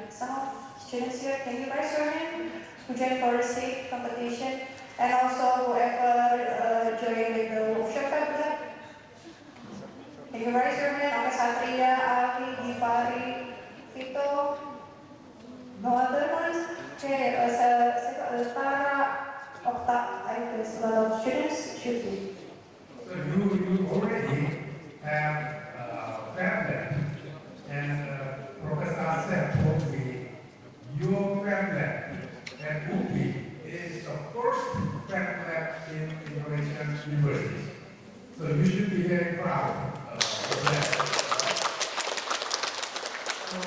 G: some of students here. Can you raise your hand who joined for the state competition? And also whoever joined with the workshop You can raise your hand. Okay, Satria, Avi, Givari, Vito. No other ones? Okay, Tara, Okta. I guess a lot of students should be.
N: So you already have Fablab, and Professor Seok told me your Fablab at LUPIC is the first Fablab in Indonesian universities. So you should be very proud of that. So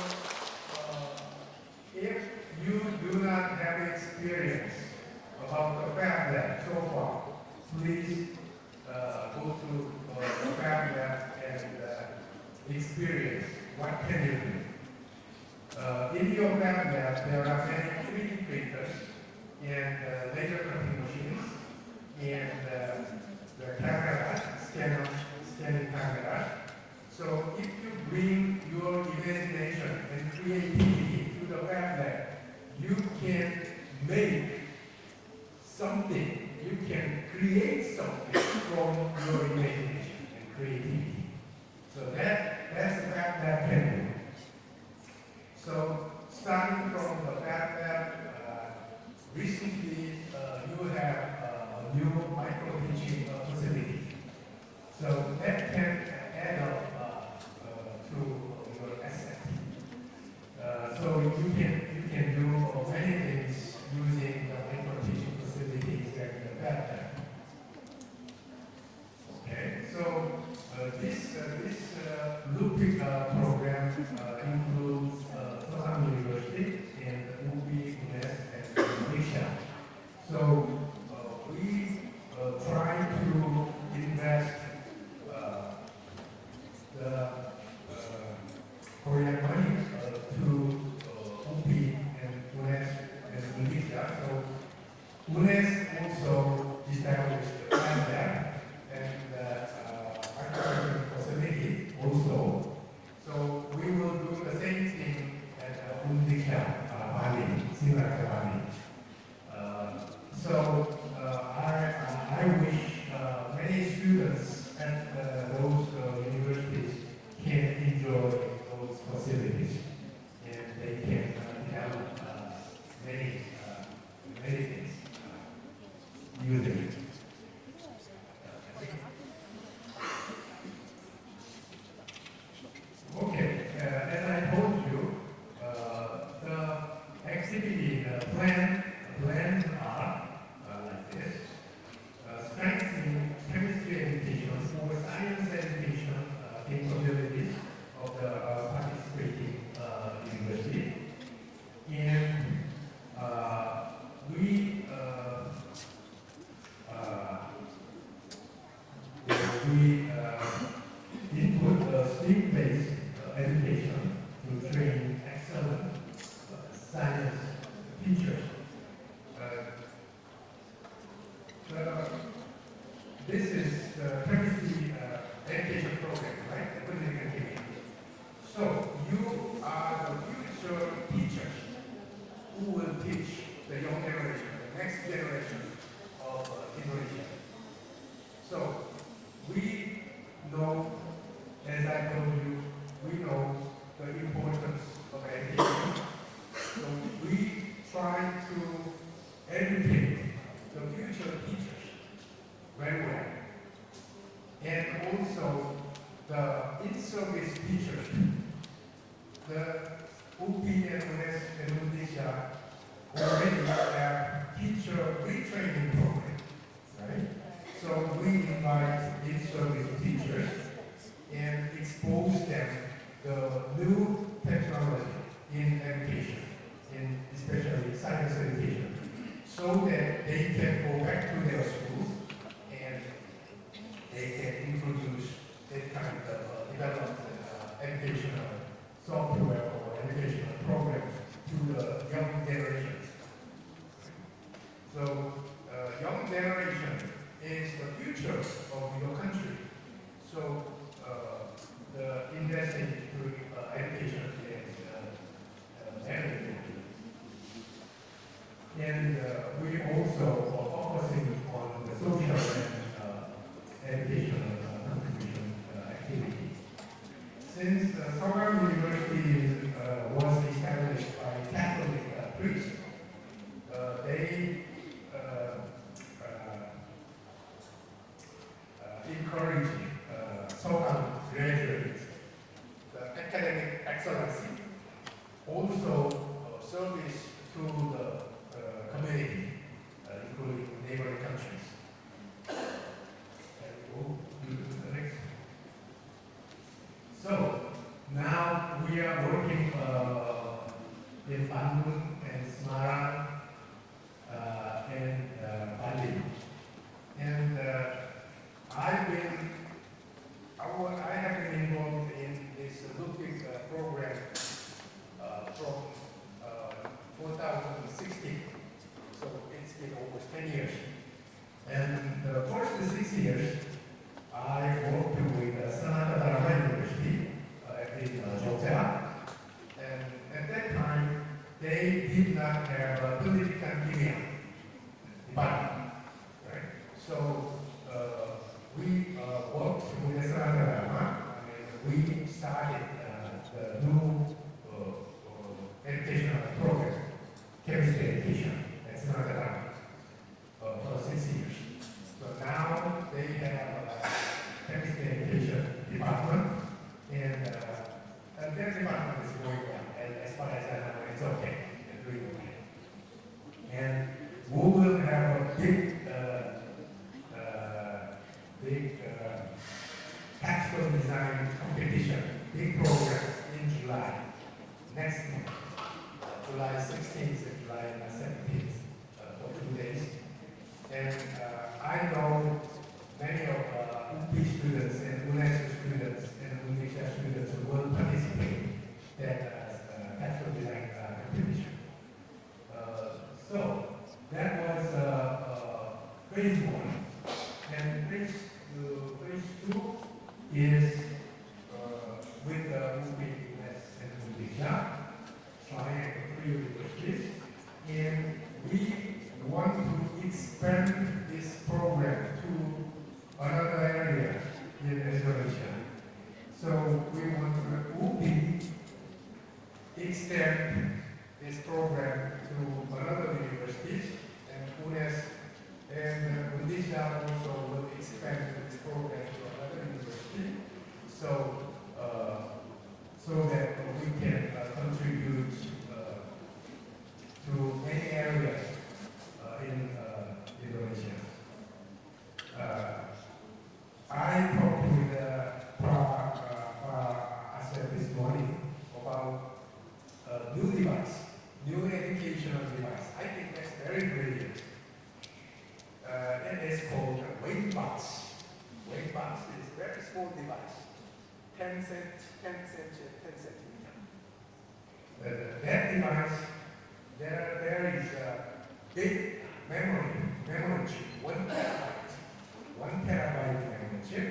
N: if you do not have experience about the Fablab so far, please go to the Fablab and experience what can you do. In your Fablab, there are many 3D printers and laser cutting machines and the camera, scanning camera. So if you bring your imagination and creativity to the Fablab, you can make something. You can create something from your imagination and creativity. So that's the Fablab can do. So starting from the Fablab, recently you have a new micro teaching facility. So that can add up to your asset. So you can do many things using the micro teaching facilities and the Fablab. Okay, so this LUPIC program includes Sogang University and UPI, UNES, and Indonesia. So we try to invest the Korean money to UPI and UNES and Indonesia. So UNES also established the Fablab and agricultural facility also. So we will do the same thing at Indonesia, Bali, similar to Bali. So I wish many students at those universities can enjoy those facilities and they can develop many things using it. Okay, as I told you, the activity plans are like this. Strengthening chemistry education for science education capabilities of the participating university. And we input STEAM-based education to train excellent science teachers. This is the chemistry education program, right? The Pendidikan. So you are the future teachers who will teach the young generation, the next generation of Indonesia. So we know, as I told you, we know the importance of education. So we try to educate the future teachers very well. And also the in-service teachers. The UPI and UNES in Indonesia already have teacher retraining program, right? So we invite in-service teachers and expose them the new technology in education, especially science education, so that they can go back to their schools and they can introduce that kind of development educational software or educational programs to the young generations. So young generation is the future of your country. So the investing to education is very important. And we also are focusing on the social and educational contribution activities. So we worked with Auditorium, and we started the new educational program, chemistry education at Auditorium for 6 years. So now they have a chemistry education department, and their department is going well. As far as I know, it's okay. It's doing okay. And we will have a big textile design competition, big program in July, next month, July 16th and July 17th, for 2 days. And I know many of UP students and UNESCO students and Indonesia students who will participate in that textile design competition. So that was phase one. And phase two is with the UPS and Indonesia, trying 3 universities. And we want to expand this program to another area in Indonesia. So we want to extend this program to another universities, and UNES and Indonesia also will expand this program to another university. So so that we can contribute to many areas in Indonesia. I talked with Prof. Asep this morning about new device, new educational device. I think that's very brilliant. It is called a weight box. Weight box is a very small device, 10 centimeters. That device, there is a big memory chip, 1 terabyte memory chip.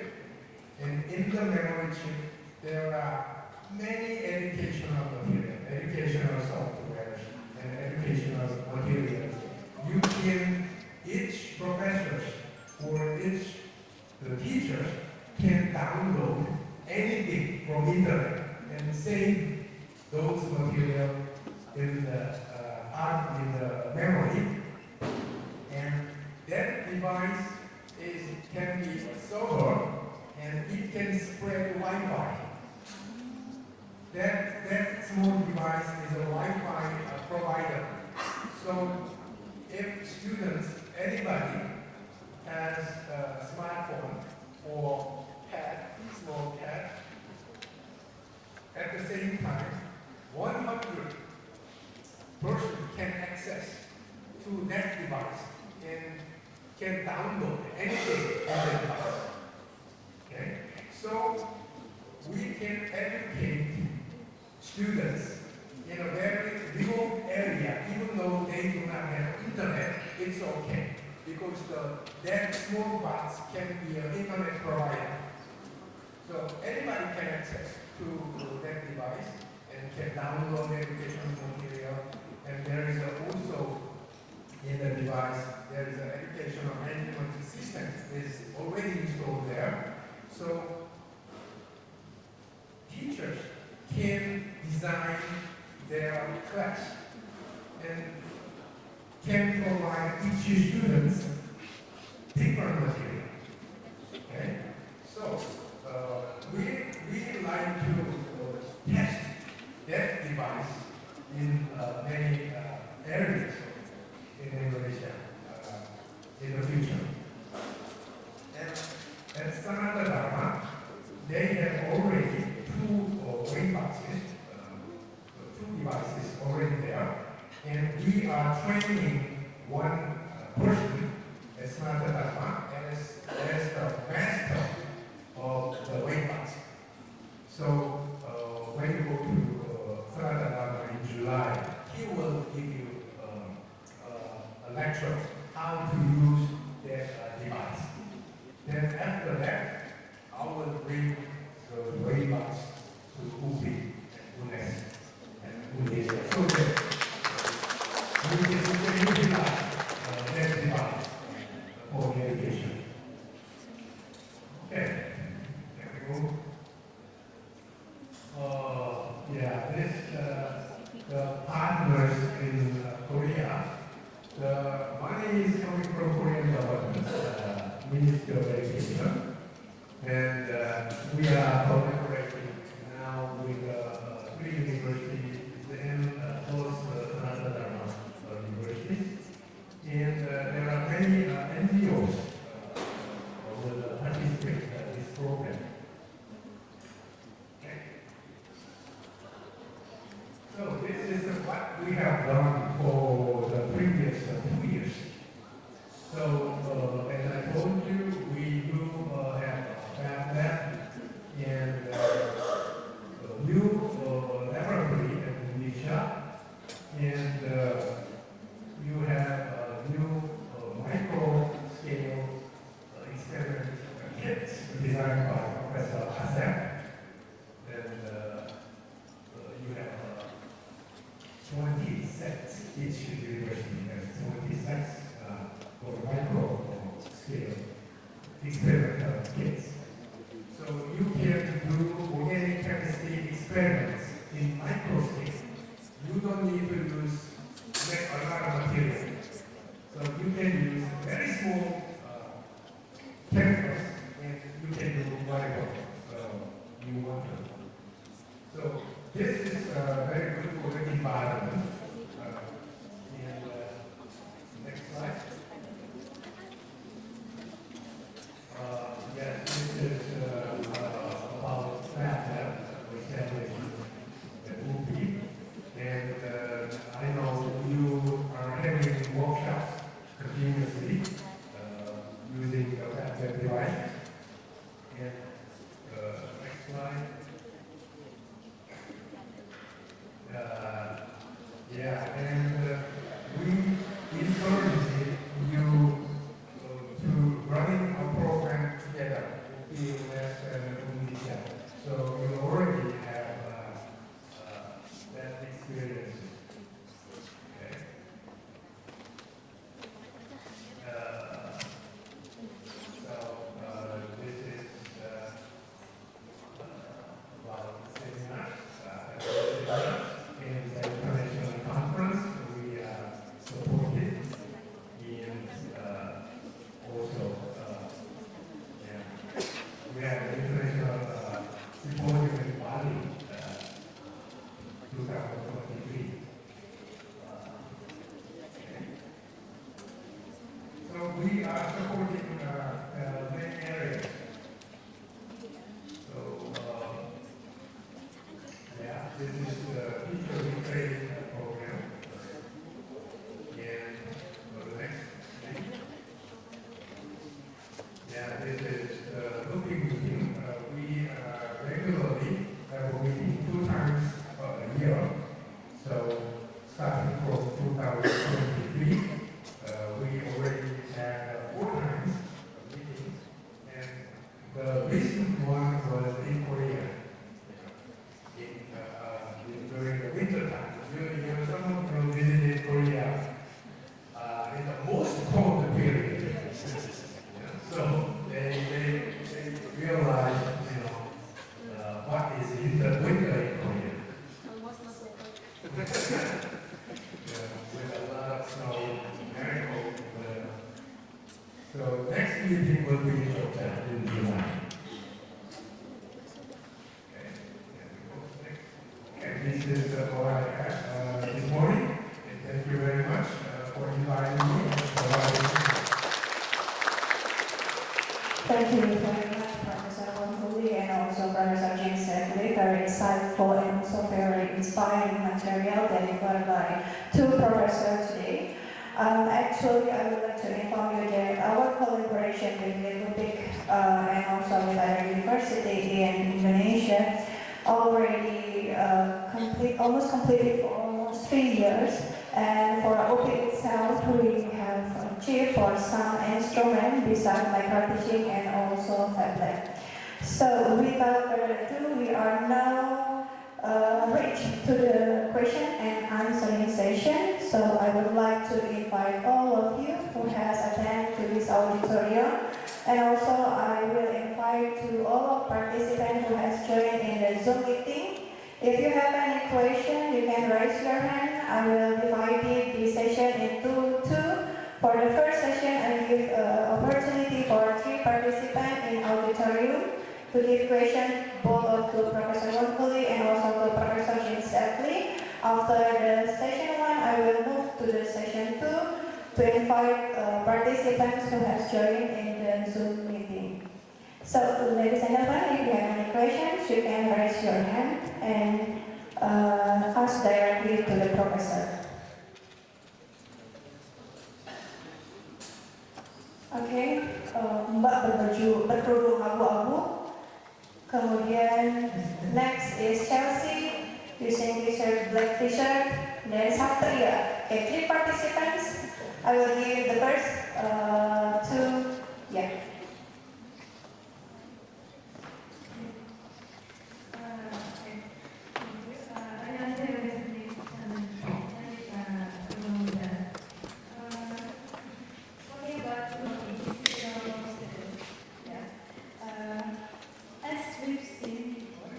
N: And in the memory chip, there are many educational materials, educational software, and educational materials. You can, each professor or each the teachers can download anything from internet and save those materials in the memory. And that device can be a server, and it can spread Wi-Fi. That small device is a Wi-Fi provider. So if students, anybody has a smartphone or pad, small pad, at the same time, 100 person can access to that device and can download anything on the device. Okay? So we can educate students in a very remote area, even though they do not have internet, it's okay. Because that small box can be an internet provider. So anybody can access to that device and can download educational material. And there is also in the device, there is an educational management system that is already installed there. So teachers can design their class and can provide each student different material. Okay? So we like to test that device in many areas in Indonesia in the future. And at Sananda Dharma, they have already 2 weight boxes, 2 devices already there, and we are training one person Ministry of Education, and we are collaborating now with three universities and plus another university. And there are many NGOs who will participate in this program. Okay. So this is what we have done for the previous 2 years. So as I told you, we do have a Fablab and a new laboratory in Indonesia, and you have a new micro-scale experiment kits designed by Professor Hassan. And you have 20 sets. Each university has 20 sets for micro-scale experimental kits. So you can do organic chemistry experiments in microscale. You don't need to make a lot of material. So you can use very small chemicals and you can do whatever you want to. So this is very good for the environment. Next slide. Yes, this is about Fablab, established at LUPIC. And I know you are having workshops continuously using the Fablab device. And next slide. And we encourage you to running a program together in US and Indonesia. So you already have that experience. Okay. This is about seminars and the international conference we supported, and also we have an international symposium in Bali, 2023. So we are supporting many areas. So this is the teacher training program. And for the next thing. This is the LUPIC meeting. We regularly have a meeting 2 times a year. So starting from 2023, we already had 4 times a meeting. And the recent one was in Korea. During the winter time. Some of you visited Korea in the most cold period. So they realized, what is in the winter in Korea. With a lot of snow, very cold weather. So next meeting will be in July. This is all I have this morning. And thank you very much for inviting me.
G: Thank you very much, Professor Wonhuli, and also Professor James Sedley. Very insightful and also very inspiring material delivered by 2 professors today. Actually, I would like to inform you that our collaboration with the LUPIC and also with other university in Indonesia already almost completed for almost 3 years. And for LUPIC itself, we have achieved for some instruments besides micro-teaching and also Fablab. So without further ado, we are now reached to the question and answering session. So I would like to invite all of you who has attended to this auditorium, and also I will invite to all participants who has joined in the Zoom meeting. If you have any question, you can raise your hand. I will divide this session into 2. For the first session, I give opportunity for 3 to give question both to Professor Wonpuli and also to Professor Jin Stepley. After the session 1, I will move to the session 2 to invite participants who have joined in the Zoom meeting. So, ladies and gentlemen, if you have any questions, you can raise your hand and ask directly to the professor. Oke, Mbak berkerudung abu-abu. Kemudian next is Chelsea using t-shirt, black t-shirt. Then Satria. Okay, 3 participants. I will give the first to
O: as we've seen before,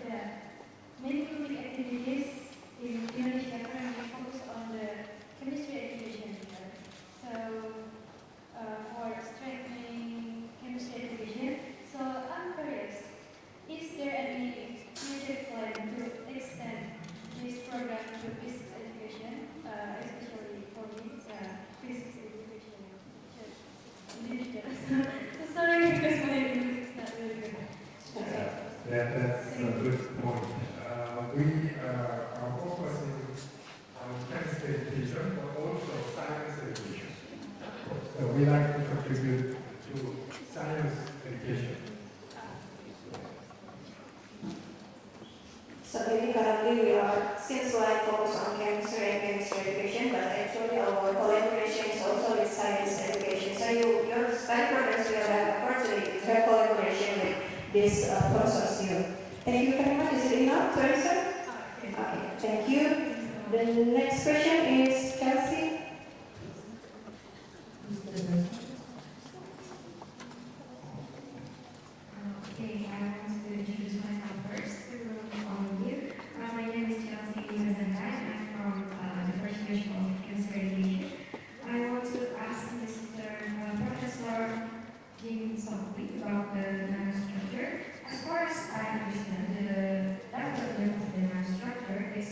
O: many public activities in Indonesia currently focus on the chemistry education. So, for strengthening chemistry education, so I'm curious, is there any future plan to extend this program to physics education, especially for me, physics education? So sorry because my English is not really good.
N: That's a good point. We are focusing on chemistry education, but also science education. So we like to contribute to science education.
G: So maybe currently we are since like focus on chemistry and chemistry education, but actually our collaboration is also with science education. So your study programs will have opportunity to have collaboration with this consortium. Thank you very much. Is it enough to answer? Okay, thank you. The next question is Chelsea.
E: Okay, I want to introduce myself first to all of you. My name is Chelsea Mazandai. I'm from the first year of chemistry education. I want to ask Mr. Professor Jin Seok about the nanostructure. As far as I understand, the development of the nanostructure is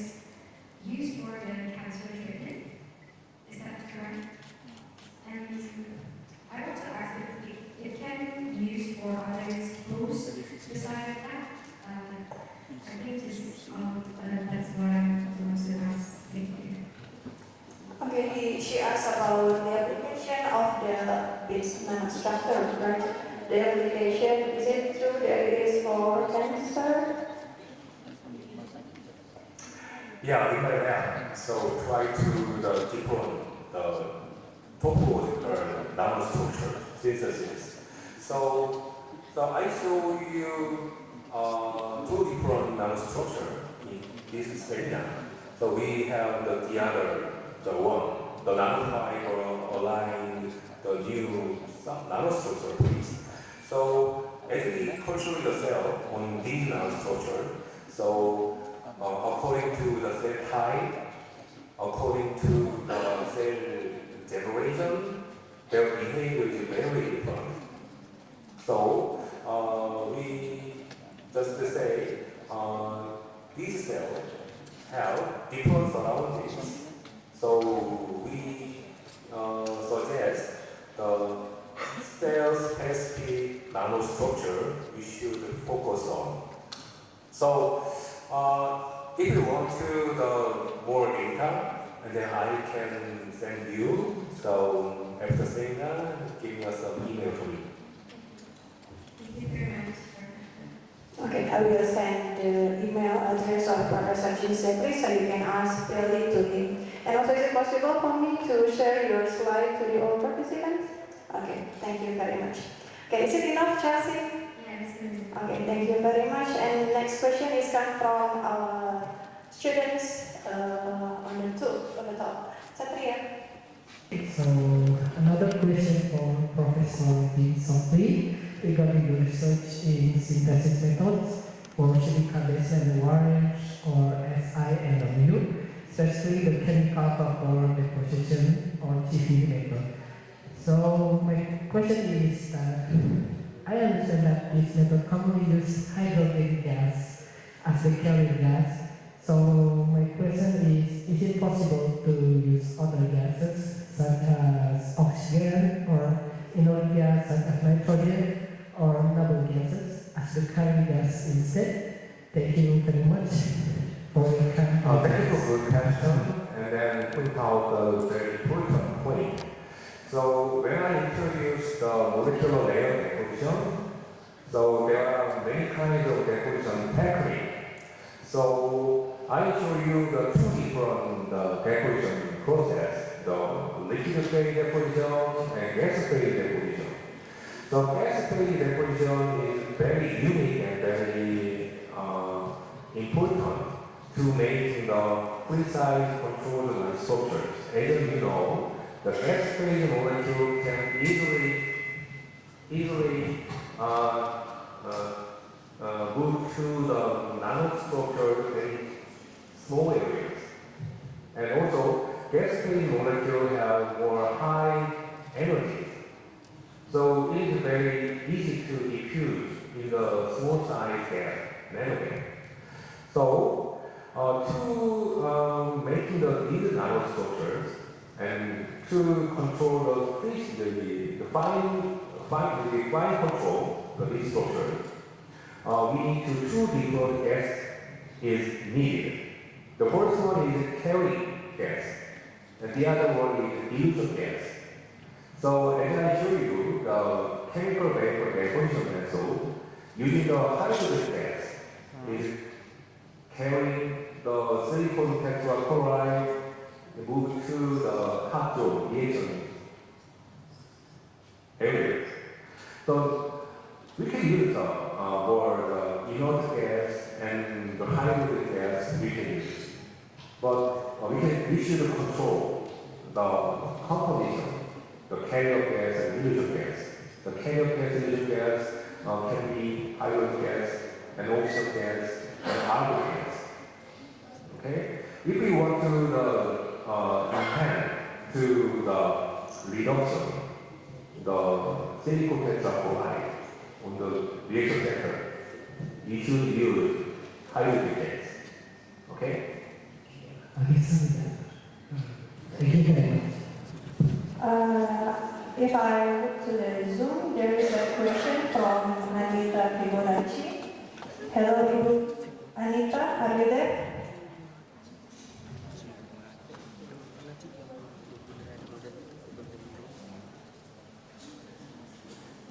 E: used for the cancer treatment. Is that correct? And I want to ask if it can be used for other schools besides that. I think that's what I want to ask. Thank you.
G: Okay, she asked about the application of this nanostructure, right? The application, is it true that it is for cancer?
H: Yeah, in my lab, so try to different topological nanostructure synthesis. So I show you 2 different nanostructure in this seminar. So we have the other, the nanofiber aligned, the new nanostructure piece. So as we culture the cell on this nanostructure, so according to the cell type, according to the cell generation, their behavior is very different. So we just say these cells have different surroundings. So we suggest the cell-specific nanostructure we should focus on. So if you want to the more data, and then I can send you. So after saying that, give us an email to me.
E: Thank you very much.
G: Okay, I will send the email address of Professor Jin Sepri so you can ask clearly to him. And also, is it possible for me to share your slide to the all participants? Okay, thank you very much. Okay, is it enough, Chelsea?
E: Yes.
G: Okay, thank you very much. And next question is come from our students on the top. Satria.
P: So another question for Professor Jin Seok regarding the research in synthesis methods for silica-based nanowires or SiNW, especially the chemical vapor deposition or GV method. So my question is that I understand that that this method commonly uses hydrogen gas as the carrier gas. So my question is it possible to use other gases such as oxygen or inert gas such as nitrogen or noble gases as the carrier gas instead? Thank you very much for your kind
K: Thank you for good question, and then point out a very important point. So when I introduced the molecular layer deposition, so there are many kinds of deposition technique. So I show you the two different deposition process, the liquid phase deposition and gas phase deposition. So gas phase deposition is very unique and very important to make the precise control structures. As you know, the gas phase molecule can easily move to the nanostructure in small areas. And also, gas phase molecule have more high energy. So it is very easy to diffuse in the small size gas, nanogas. So to making these nanostructures and to control the fine control of these structures, we need two different gas is needed. The first one is carrying gas, and the other one is diffusion gas. So as I show you, the chemical vapor deposition method using the hydrogen gas is carrying the silicon tetrachloride move to the hot zone reaction areas. So we can use more the inert gas and the hydrogen gas we can use, but we should control the composition, the carrier gas and diffusion gas. The carrier gas and diffusion gas can be hydrogen gas and oxygen gas and argon gas. Okay? If we want to intend to the reduction, the silicon tetrachloride on the reaction center, we should use hydrogen gas. Okay?
P: Thank you very much.
G: If I look to the Zoom, there is a question from Anita Fibonacci. Hello, Ibu Anita, are you there?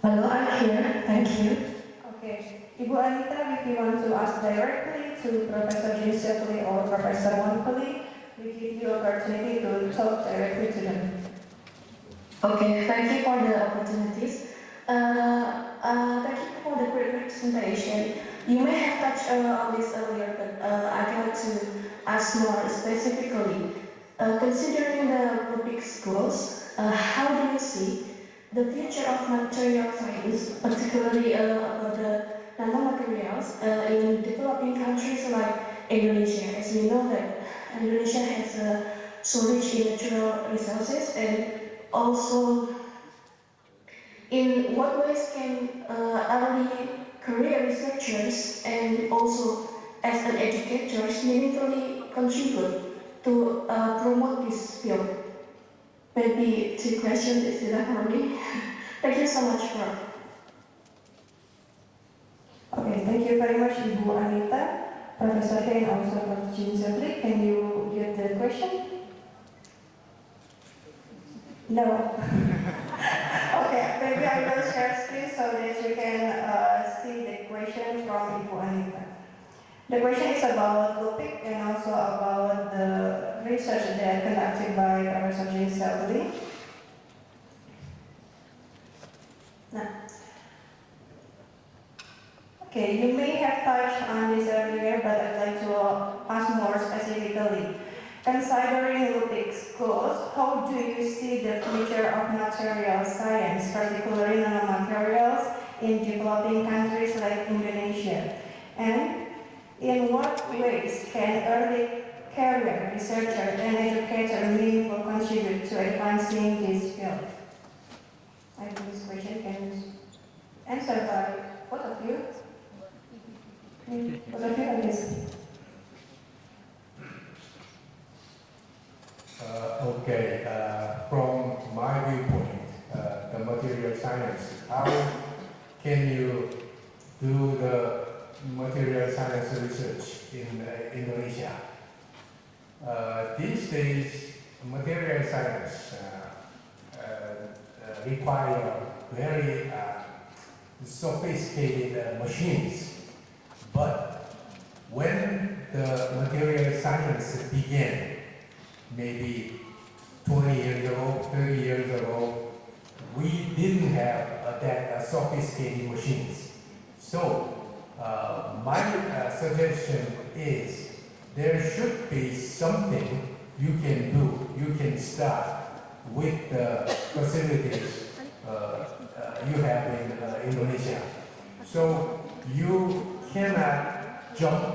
E: Hello, I'm here. Thank you.
G: Okay. Ibu Anita, if you want to ask directly to Professor Seok or Professor Wankoli, we give you opportunity to talk directly to them.
E: Okay, thank you for the opportunities. Thank you for the great presentation. You may have touched on this earlier, but I'd like to ask more specifically. Considering the LUPIC goals, how do you see the future of material science, particularly about the nanomaterials in developing countries like Indonesia? As we know that Indonesia has so rich in natural resources, and also in what ways can early career researchers and also as an educators meaningfully contribute to promote this field? Maybe two questions is enough for me. Thank you so much, Prof.
G: Okay, thank you very much, Ibu Anita. Professor Ken, also Prof. Seok, can you get the question? No. Okay, maybe I will share screen so that you can see the question from Ibu Anita. The question is about LUPIC and also about the research that conducted by Professor Seok. Okay, you may have touched on this earlier, but I'd like to ask more specifically. Considering LUPIC's goals, how do you see the future of material science, particularly nanomaterials, in developing countries like Indonesia? And in what ways can early career researchers and educators meaningfully contribute to advancing this field? I think this question can be answered by both of you. Both of you, I guess.
N: Okay, from my viewpoint, the material science, how can you do the material science research in Indonesia? These days, material science require very sophisticated machines. But when the material science began, maybe 20 years ago, 30 years ago, we didn't have that sophisticated machines. So my suggestion is there should be something you can do. You can start with the facilities you have in Indonesia. So you cannot jump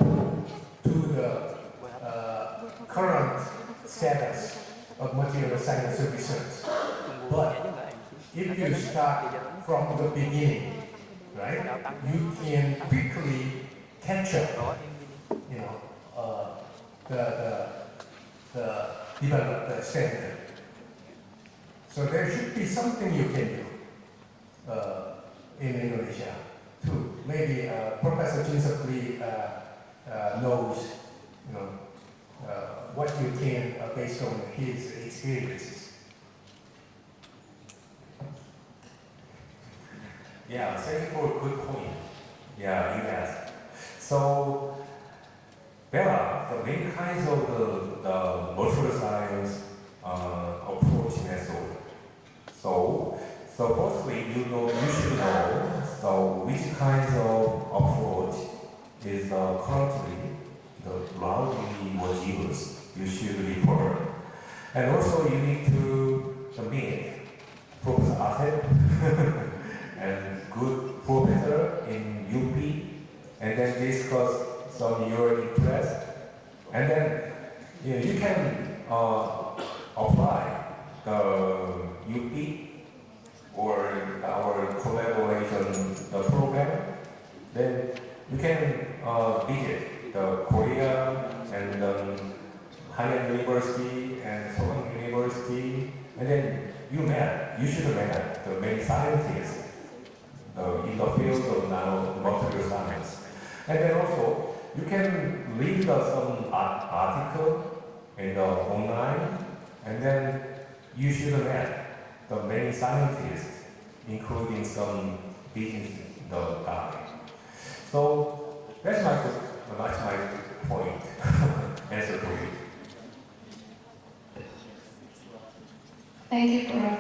N: to the current status of material science research. But if you start from the beginning, right, you can quickly catch up, the developed standard. So there should be something you can do in Indonesia too. Maybe Professor Jinsokli knows, what you can based on his experiences.
H: Yeah, thank you for a good point. Yeah, you asked. So there are the main kinds of the material science approach method. So firstly, you should know which kinds of approach is currently loudly was used. You should refer. And also you need to meet Professor Asep and good professor in UP, and then discuss some your interest. And then you can apply the UP or our collaboration program. Then you can visit the Korea and Hanyang University and Sogang University, and then you should met the main scientists in the field of material science. And then also, you can read some article in the online, and then you should met the main scientists, including some business guy. So that's my point. Answer for you.
G: Thank you, Prof.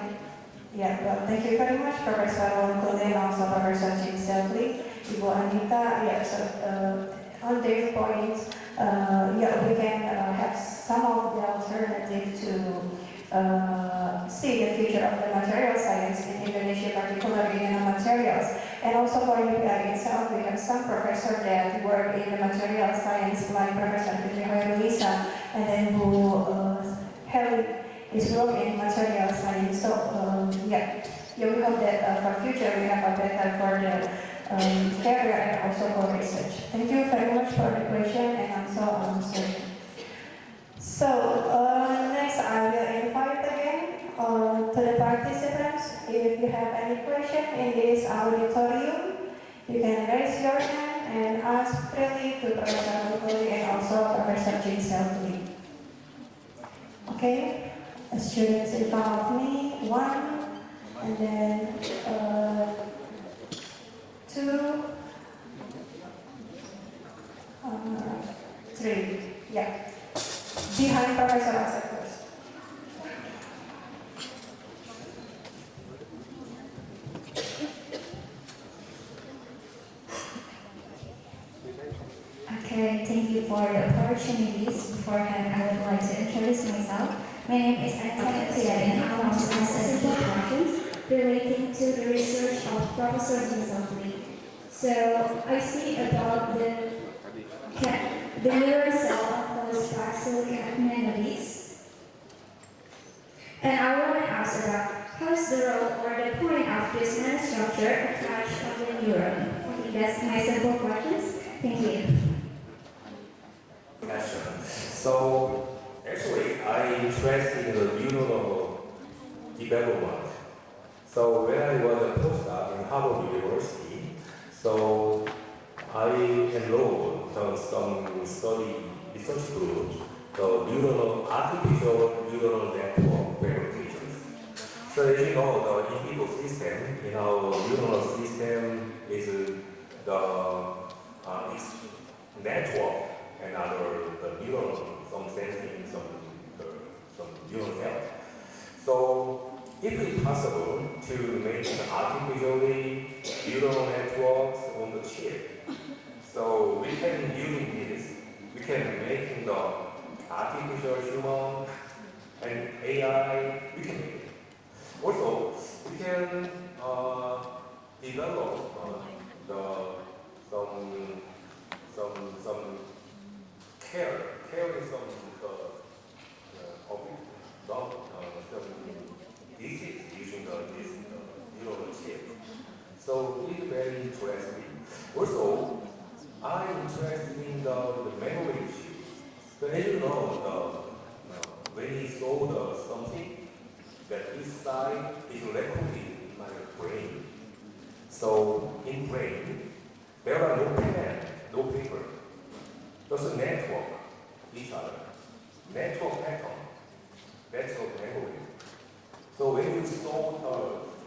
G: Yeah, well, thank you very much, Professor Wongkul and also Professor Jinsokli, Ibu Anita. Yeah, so on their points, we can have some of the alternative to see the future of the material science in Indonesia, particularly in nanomaterials. And also for UPI itself, we have some professors that work in the material science, like Professor Fitri Hoirunisa, and then who is work in material science. So we hope that for future we have a better for the career and also for research. Thank you very much for the question and also answer. So next I will invite again to the participants. If you have any question in this auditorium, you can raise your hand and ask freely to Professor Wongkul and also Professor Jinsokli. Okay. Students in front of me, 1, and then 2, 3. Yeah, behind Professor Asep first.
Q: Okay, thank you for the opportunities. Beforehand, I would like to introduce myself. My name is Anita and I want to ask several questions relating to the research of Professor Jinsokli. So I see about the neural cell of post-silicon nanodies. And I want to ask about how is the role or the point of this nanostructure attached on the neuron? That's my simple questions. Thank you.
H: So actually, I interested in the neuronal development. So when I was a postdoc in Harvard University, so I enrolled on some study research groups, the artificial neural network verifications. So as you know, the in vivo system in our neuronal system is the network and the neuron, some sensing, some neural cells. So if it's possible to make artificially neural networks on the chip, so we can use we can make the artificial human and AI, we can make it. Also, we can develop some care is some disease using this neural chip. So it's very interesting. Also, I'm interested in the memory issues. So as you know, when you saw something, that this side is recorded in my brain. So in brain, there are no pen, no paper. There's a network, each other. Network pattern, network memory. So when you saw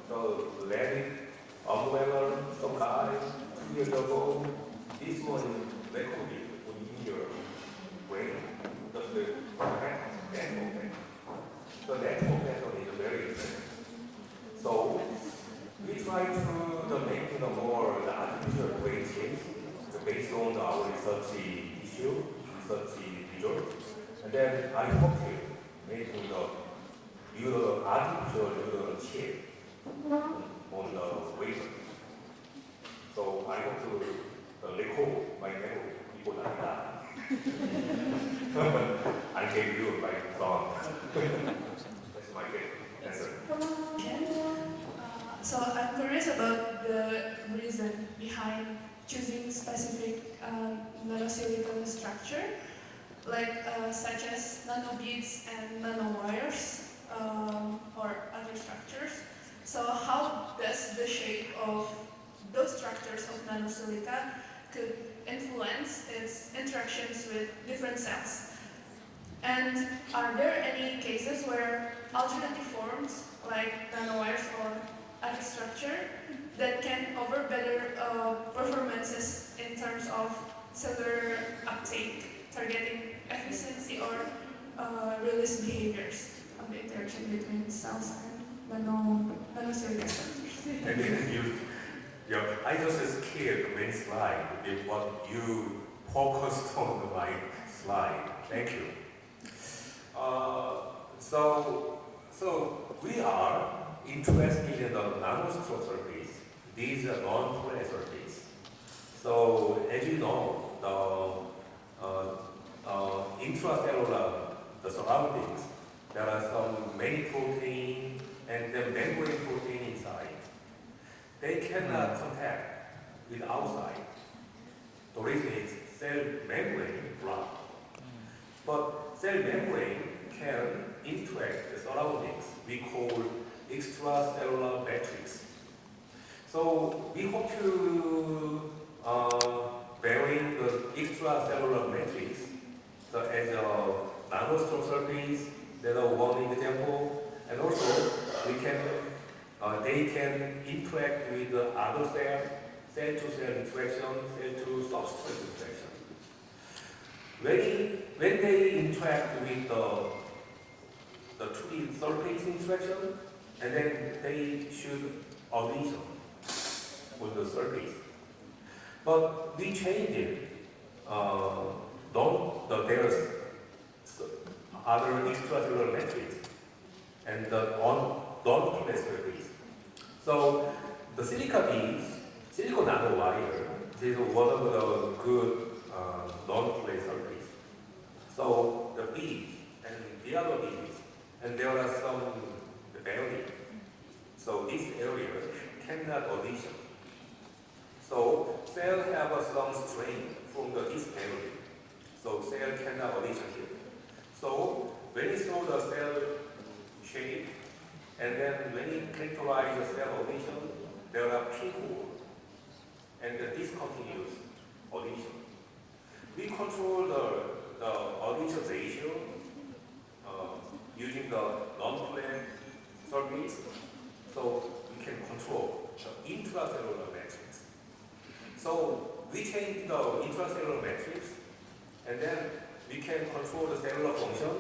H: the lead umbrella, some guy 2 years ago, this one is recorded in your brain. That's the pattern, network pattern. So network pattern is very interesting. So we try to make more the artificial brain chips based on our research issue, research result. And then I hope to make the artificial neural chip on the wafer. So I hope to record my memory before I die. I gave you my song. That's my answer.
R: So I'm curious about the reason behind choosing specific nanosilicon structure, like such as nanobeads and nanowires or other structures. So how does the shape of those structures of nanosilica could influence its interactions with different cells? And are there any cases where alternative forms like nanowires or other structure that can offer better performances in terms of cellular uptake, targeting efficiency or release behaviors of the interaction between cells and nanosilica structures?
H: I just scared many slides with what you focused on my slide. Thank you. So we are interested in the nanostructure piece. These are non-play surface. So as you know, the intracellular, the surroundings, there are some many protein and the membrane protein inside. They cannot contact with outside. The reason is cell membrane block. But cell membrane can interact with the surroundings. We call extracellular matrix. So we hope to vary the extracellular matrix. So as a nanostructure piece, that's one example. And also we can they can interact with the other cell-to-cell interaction, cell-to-substrate interaction. When they interact with the 2D surface interaction, and then they should adhesion with the surface. But we changed it. There's other extracellular matrix and the non-play surface. So the silica beads, silicon nanowire, is one of the good non-play surface. So the beads and the other beads, and there are some barrier. So this area cannot adhesion. So cell have some strain from the display, so cell cannot audition here. So when you show the cell shape, and then when you characterize the cell audition, there are people and the discontinuous audition. We control the audition ratio using the non-planned circuits, so we can control the intracellular matrix. So we change the intracellular matrix, and then we can control the cellular function,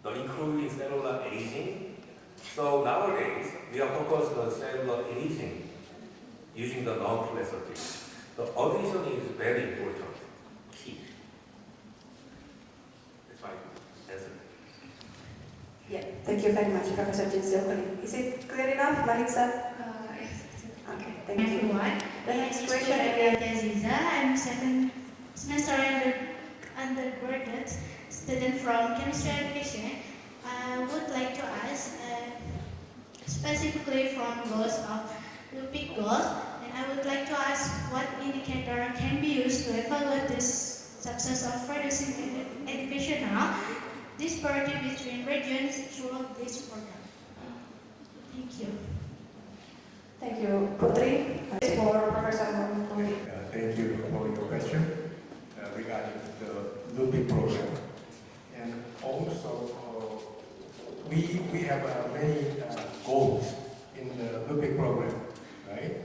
H: including cellular aging. So nowadays, we are focused on cellular aging using the non-planned circuits. The audition is very important, key. That's my answer.
G: Yeah, thank you very much, Professor Jin Seok. Is it clear enough, Marisa?
O: Yes.
G: Okay, thank you.
O: Everyone.
G: The next question
O: is
G: is
O: Aziza. I'm second semester undergraduate student from chemistry education. I would like to ask specifically from goals of LUPIC goals, and I would like to ask what indicator can be used to evaluate this success of reducing educational disparity between regions throughout this program. Thank you.
G: Thank you, Putri. For Professor Murli.
K: Thank you for your question regarding the LUPIC program. And also, we have many goals in the LUPIC program, right?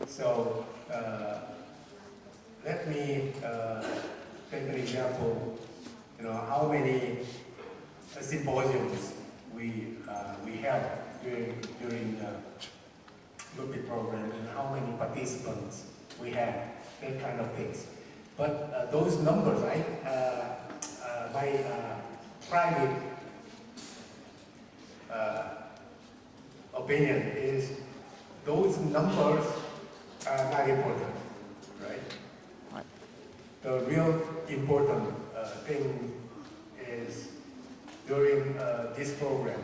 K: So, let me take an example. How many symposiums we have during the LUPIC program, and how many participants we have, that kind of things. But those numbers, right? My private opinion is those numbers are not important, right? The real important thing is during this program,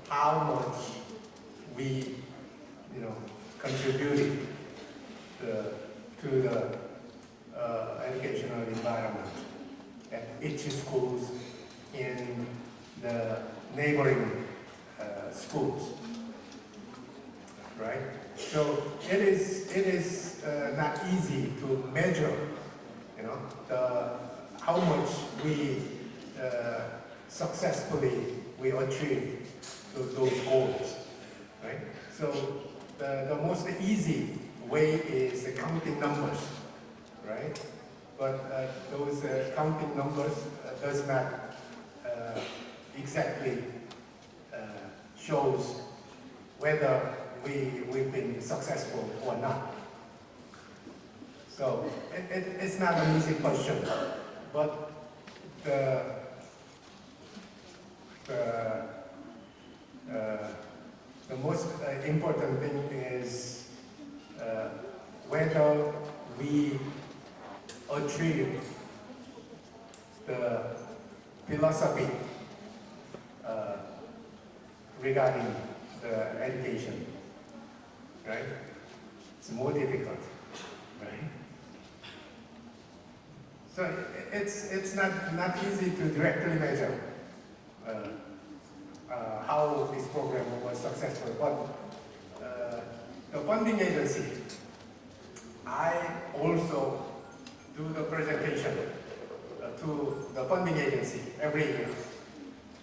K: how much we, contributed to the educational environment at each schools in the neighboring schools, right? So it is not easy to measure, how much we successfully achieve those goals, right? So the most easy way is counting numbers, right? But those counting numbers does not exactly shows whether we've been successful or not. So it's not an easy question, but the most important thing is whether we achieve the philosophy regarding the education, right? It's more difficult, right? So it's not easy to directly measure how this program was successful, but the funding agency, I also do the presentation to the funding agency every year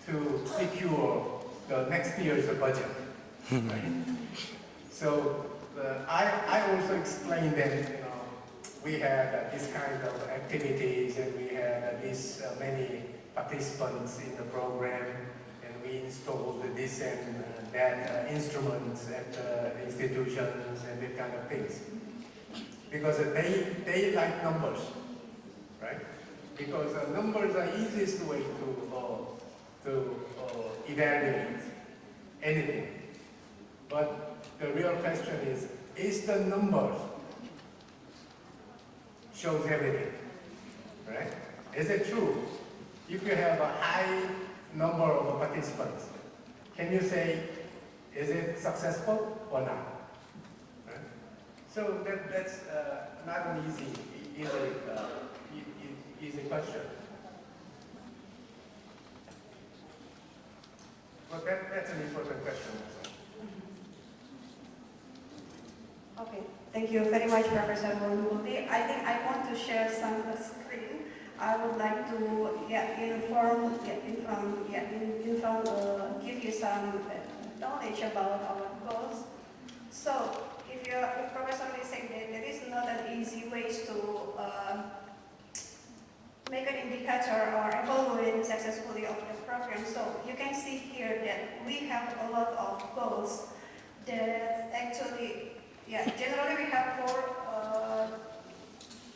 K: to secure the next year's budget. Right? So I also explained that we had this kind of activities, and we had this many participants in the program, and we installed this and that instruments at institutions and that kind of things. Because they like numbers, right? Because numbers are easiest way to evaluate anything. But the real question is the numbers shows everything, right? Is it true? If you have a high number of participants, can you say, is it successful or not? Right?
N: So that's not an easy question. But that's an important question.
G: Okay, thank you very much, Professor Multi. I think I want to share some screen. I would like to give you some knowledge about our goals. So, if Professor is saying that there is not an easy way to make an indicator or evaluate successfully of the program. So you can see here that we have a lot of goals that actually, generally we have 4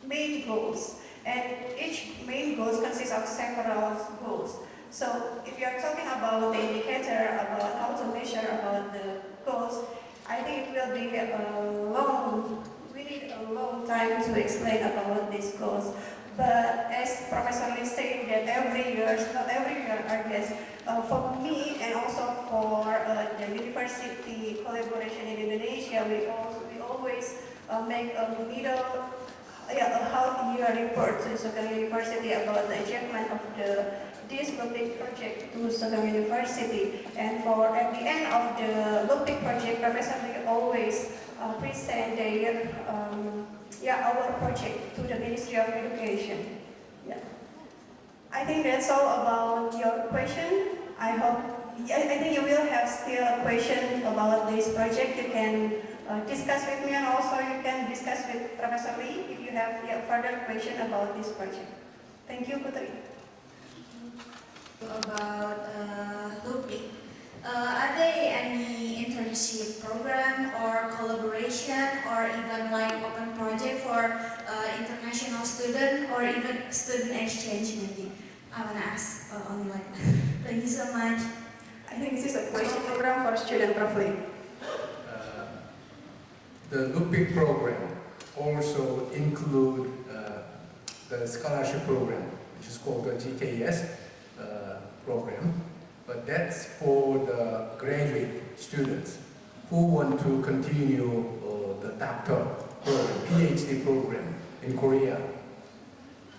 G: main goals, and each main goal consists of several goals. So if you are talking about the indicator, about how to measure about the goals, I think it will be we need a long time to explain about these goals. But as Professor Lee said that not every year, I guess, for me and also for the university collaboration in Indonesia, we always make a half-year report to Sogang University about the achievement of this LUPIC project to Sogang University. And at the end of the LUPIC project, Professor Lee always present our project to the Ministry of Education. Yeah. I think that's all about your question. I think you will have still a question about this project. You can discuss with me, and also you can discuss with Professor Lee if you have further question about this project. Thank you, Putri.
Q: About LUPIC. Are there any internship program or collaboration or even like open project for international student or even student exchange maybe? I want to ask only like that. Thank you so much.
G: I think this is a question program for student, Prof. Lee.
N: The LUPIC program also include the scholarship program, which is called the GKS program. But that's for the graduate students who want to continue the doctor program, PhD program in Korea.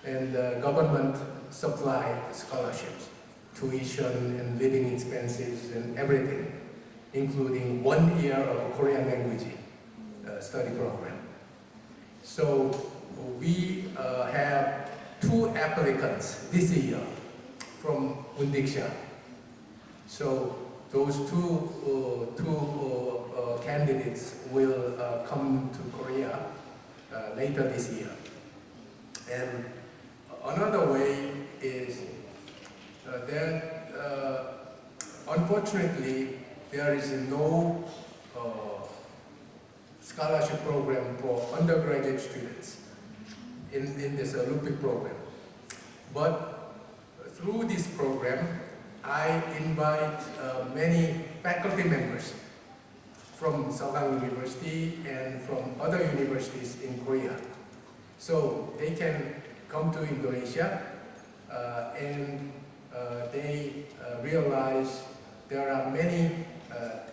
N: And the government supply scholarships, tuition and living expenses and everything, including 1 year of Korean language study program. So we have 2 applicants this year from Indonesia. So those two candidates will come to Korea later this year. And another way is that unfortunately there is no scholarship program for undergraduate students in this LUPIC program. But through this program, I invite many faculty members from Sogang University and from other universities in Korea. So they can come to Indonesia and they realize there are many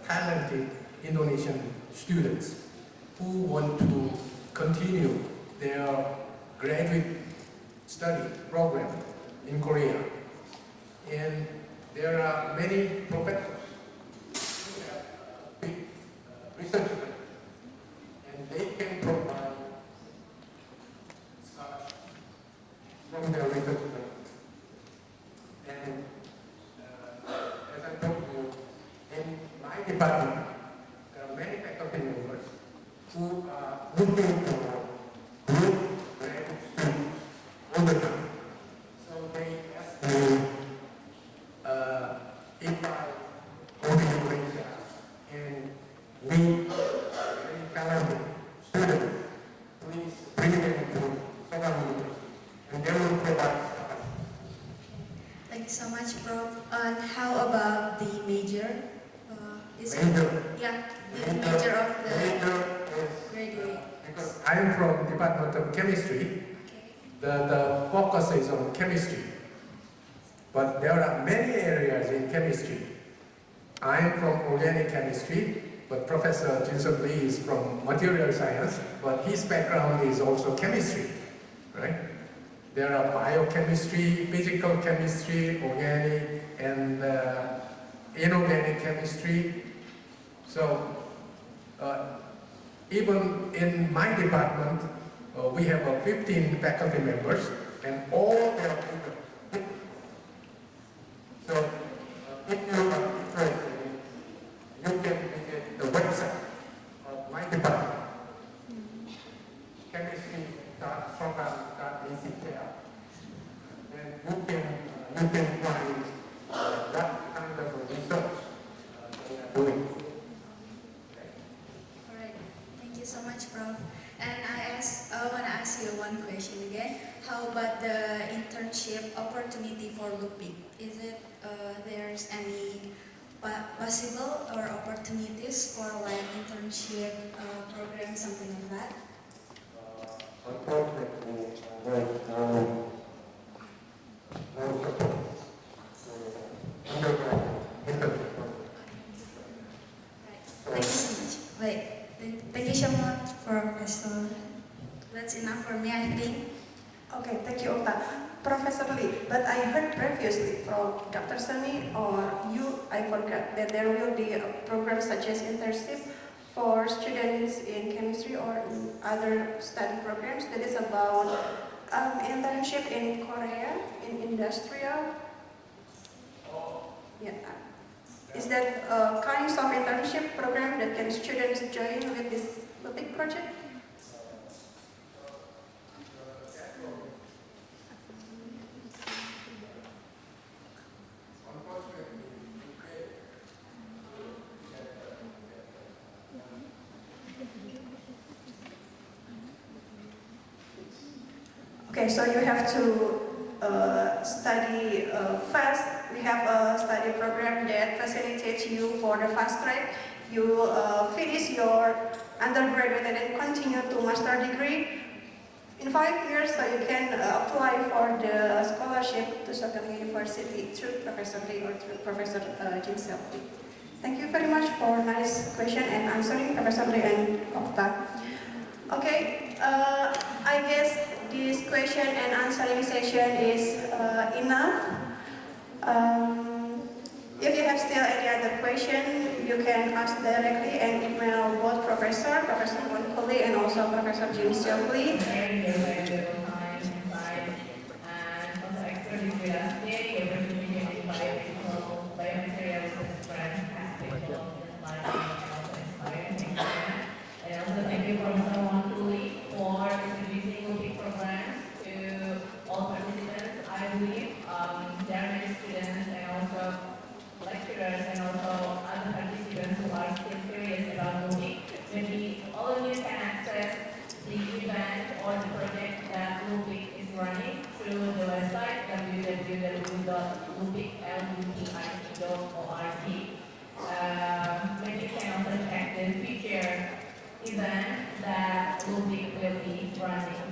N: talented Indonesian students who want to continue their graduate study program in Korea. And there are many professors who have research and they can provide scholarship from their research. And as I told you, in my department, there are many faculty members who are looking for good graduate students all the time. So they ask me if I go to Indonesia and meet very talented students, please bring them to Sogang University and they will provide.
Q: Thank you so much, Prof. And how about the major? The major of the graduate.
N: Because I'm from Department of Chemistry, the focus is on chemistry. But there are many areas in chemistry. I'm from organic chemistry, but Professor Jin-Seok Lee is from material science, but his background is also chemistry, right? There are biochemistry, physical chemistry, organic, and inorganic chemistry. So even in my department, we have 15 faculty members, and all they are women. So if you are interested, you can visit the website of my department, chemistry.sogang.acl, and you can find that kind of research they are doing.
S: Alright, thank you so much, Prof. And I want to ask you one question again. How about the internship opportunity for LUPIC? Is it there's any possible or opportunities for like internship program, something like that?
N: Unfortunately,
S: Thank you so much. Thank you so much, Professor. That's enough for me, I think.
G: Okay, thank you, Okta. Professor Lee, but I heard previously from Dr. Sunny or you, I forgot, that there will be a program such as internship for students in chemistry or in other study programs that is about internship in Korea, in industrial. Yeah. Is that kinds of internship program that can students join with this LUPIC project? Okay, so you have to study fast. We have a study program that facilitates you for the fast track. You finish your undergraduate and then continue to master degree in 5 years, so you can apply for the scholarship to Sogang University through Professor Lee or through Professor Jin-Seok Lee. Thank you very much for nice question and answering, Professor Lee and Okta. Okay, I guess this question and answering session is enough. If you have still any other question, you can ask directly and email both Professor Won-Koo, and also Professor Jin-Seok Lee.
E: Maybe you can also check the future event that LUPIC will be running.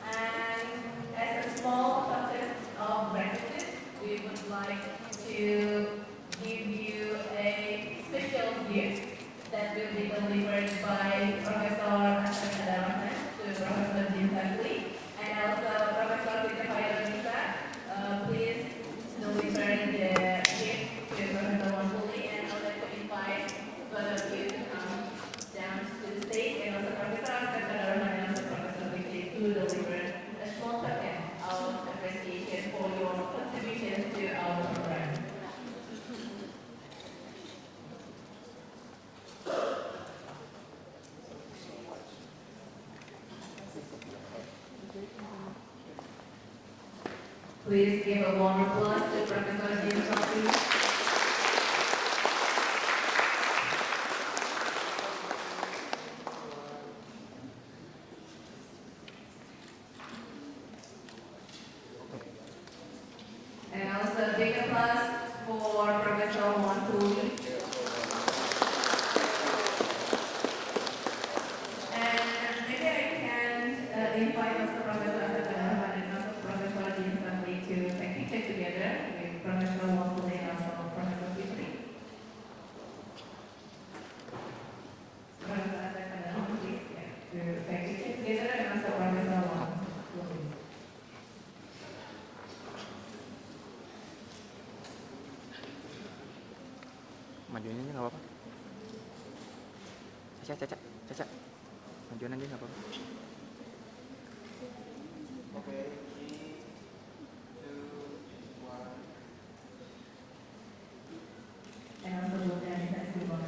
E: And as a small token of gratitude, we would like to give you a special gift that will be delivered by Professor to Professor Jin-Seok Lee and also Professor please deliver the gift to Professor Won-Koo, and I would like to invite both of you to come down to the stage, and also Professor and also Professor Lee to deliver a small token of appreciation for your contribution to our program. Please give a warm applause to Professor Jin-Seok Lee. And also a big applause for Professor Won-Koo. And maybe I can invite also Professor and also Professor Jin-Seok Lee to take picture together with Professor Won-Koo and also Professor Lee.
C: Majuin aja nggak apa-apa. Caca. Majuin aja nggak apa-apa.
D: Oke, 3, 2, 1.
E: And also look at the festival.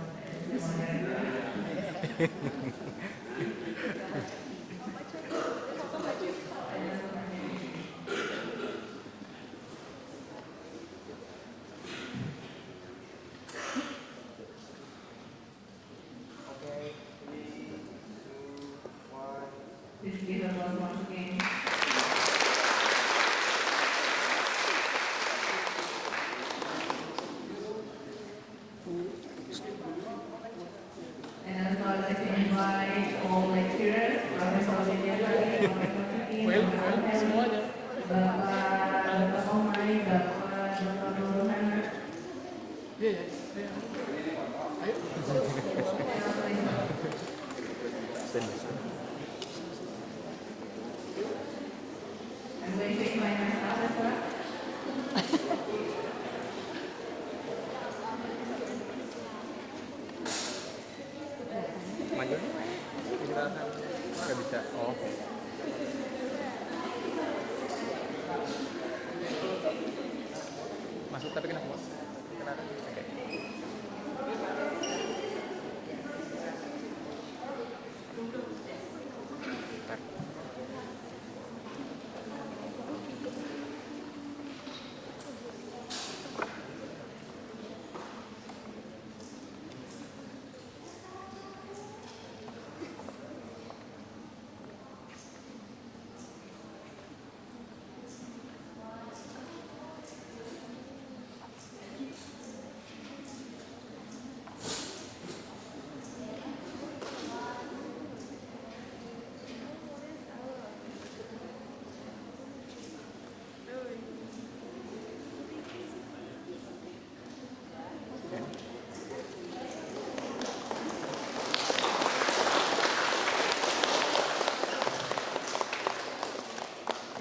E: Please give applause once again. And also I'd like to invite all lecturers, Profesor Benjamin, Profesor Kikin, Profesor Heli, Bapak Omai, Bapak Nurul Hana. I'm going to invite myself as well.
C: Maju. Nggak bisa. Oh. Masuk tapi kena semua. Kena. Oke.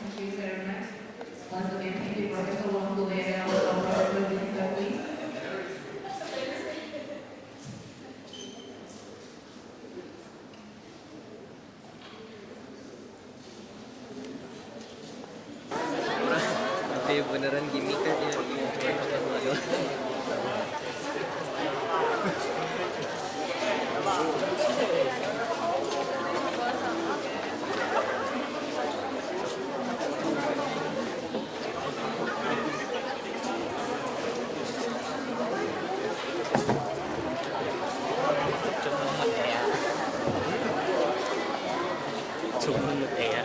E: Thank you very much. Once again, thank you, Professor Wong Guleda, and Professor Dinsawi.
D: Tapi beneran gimmick aja.
C: Cuma menurut ya.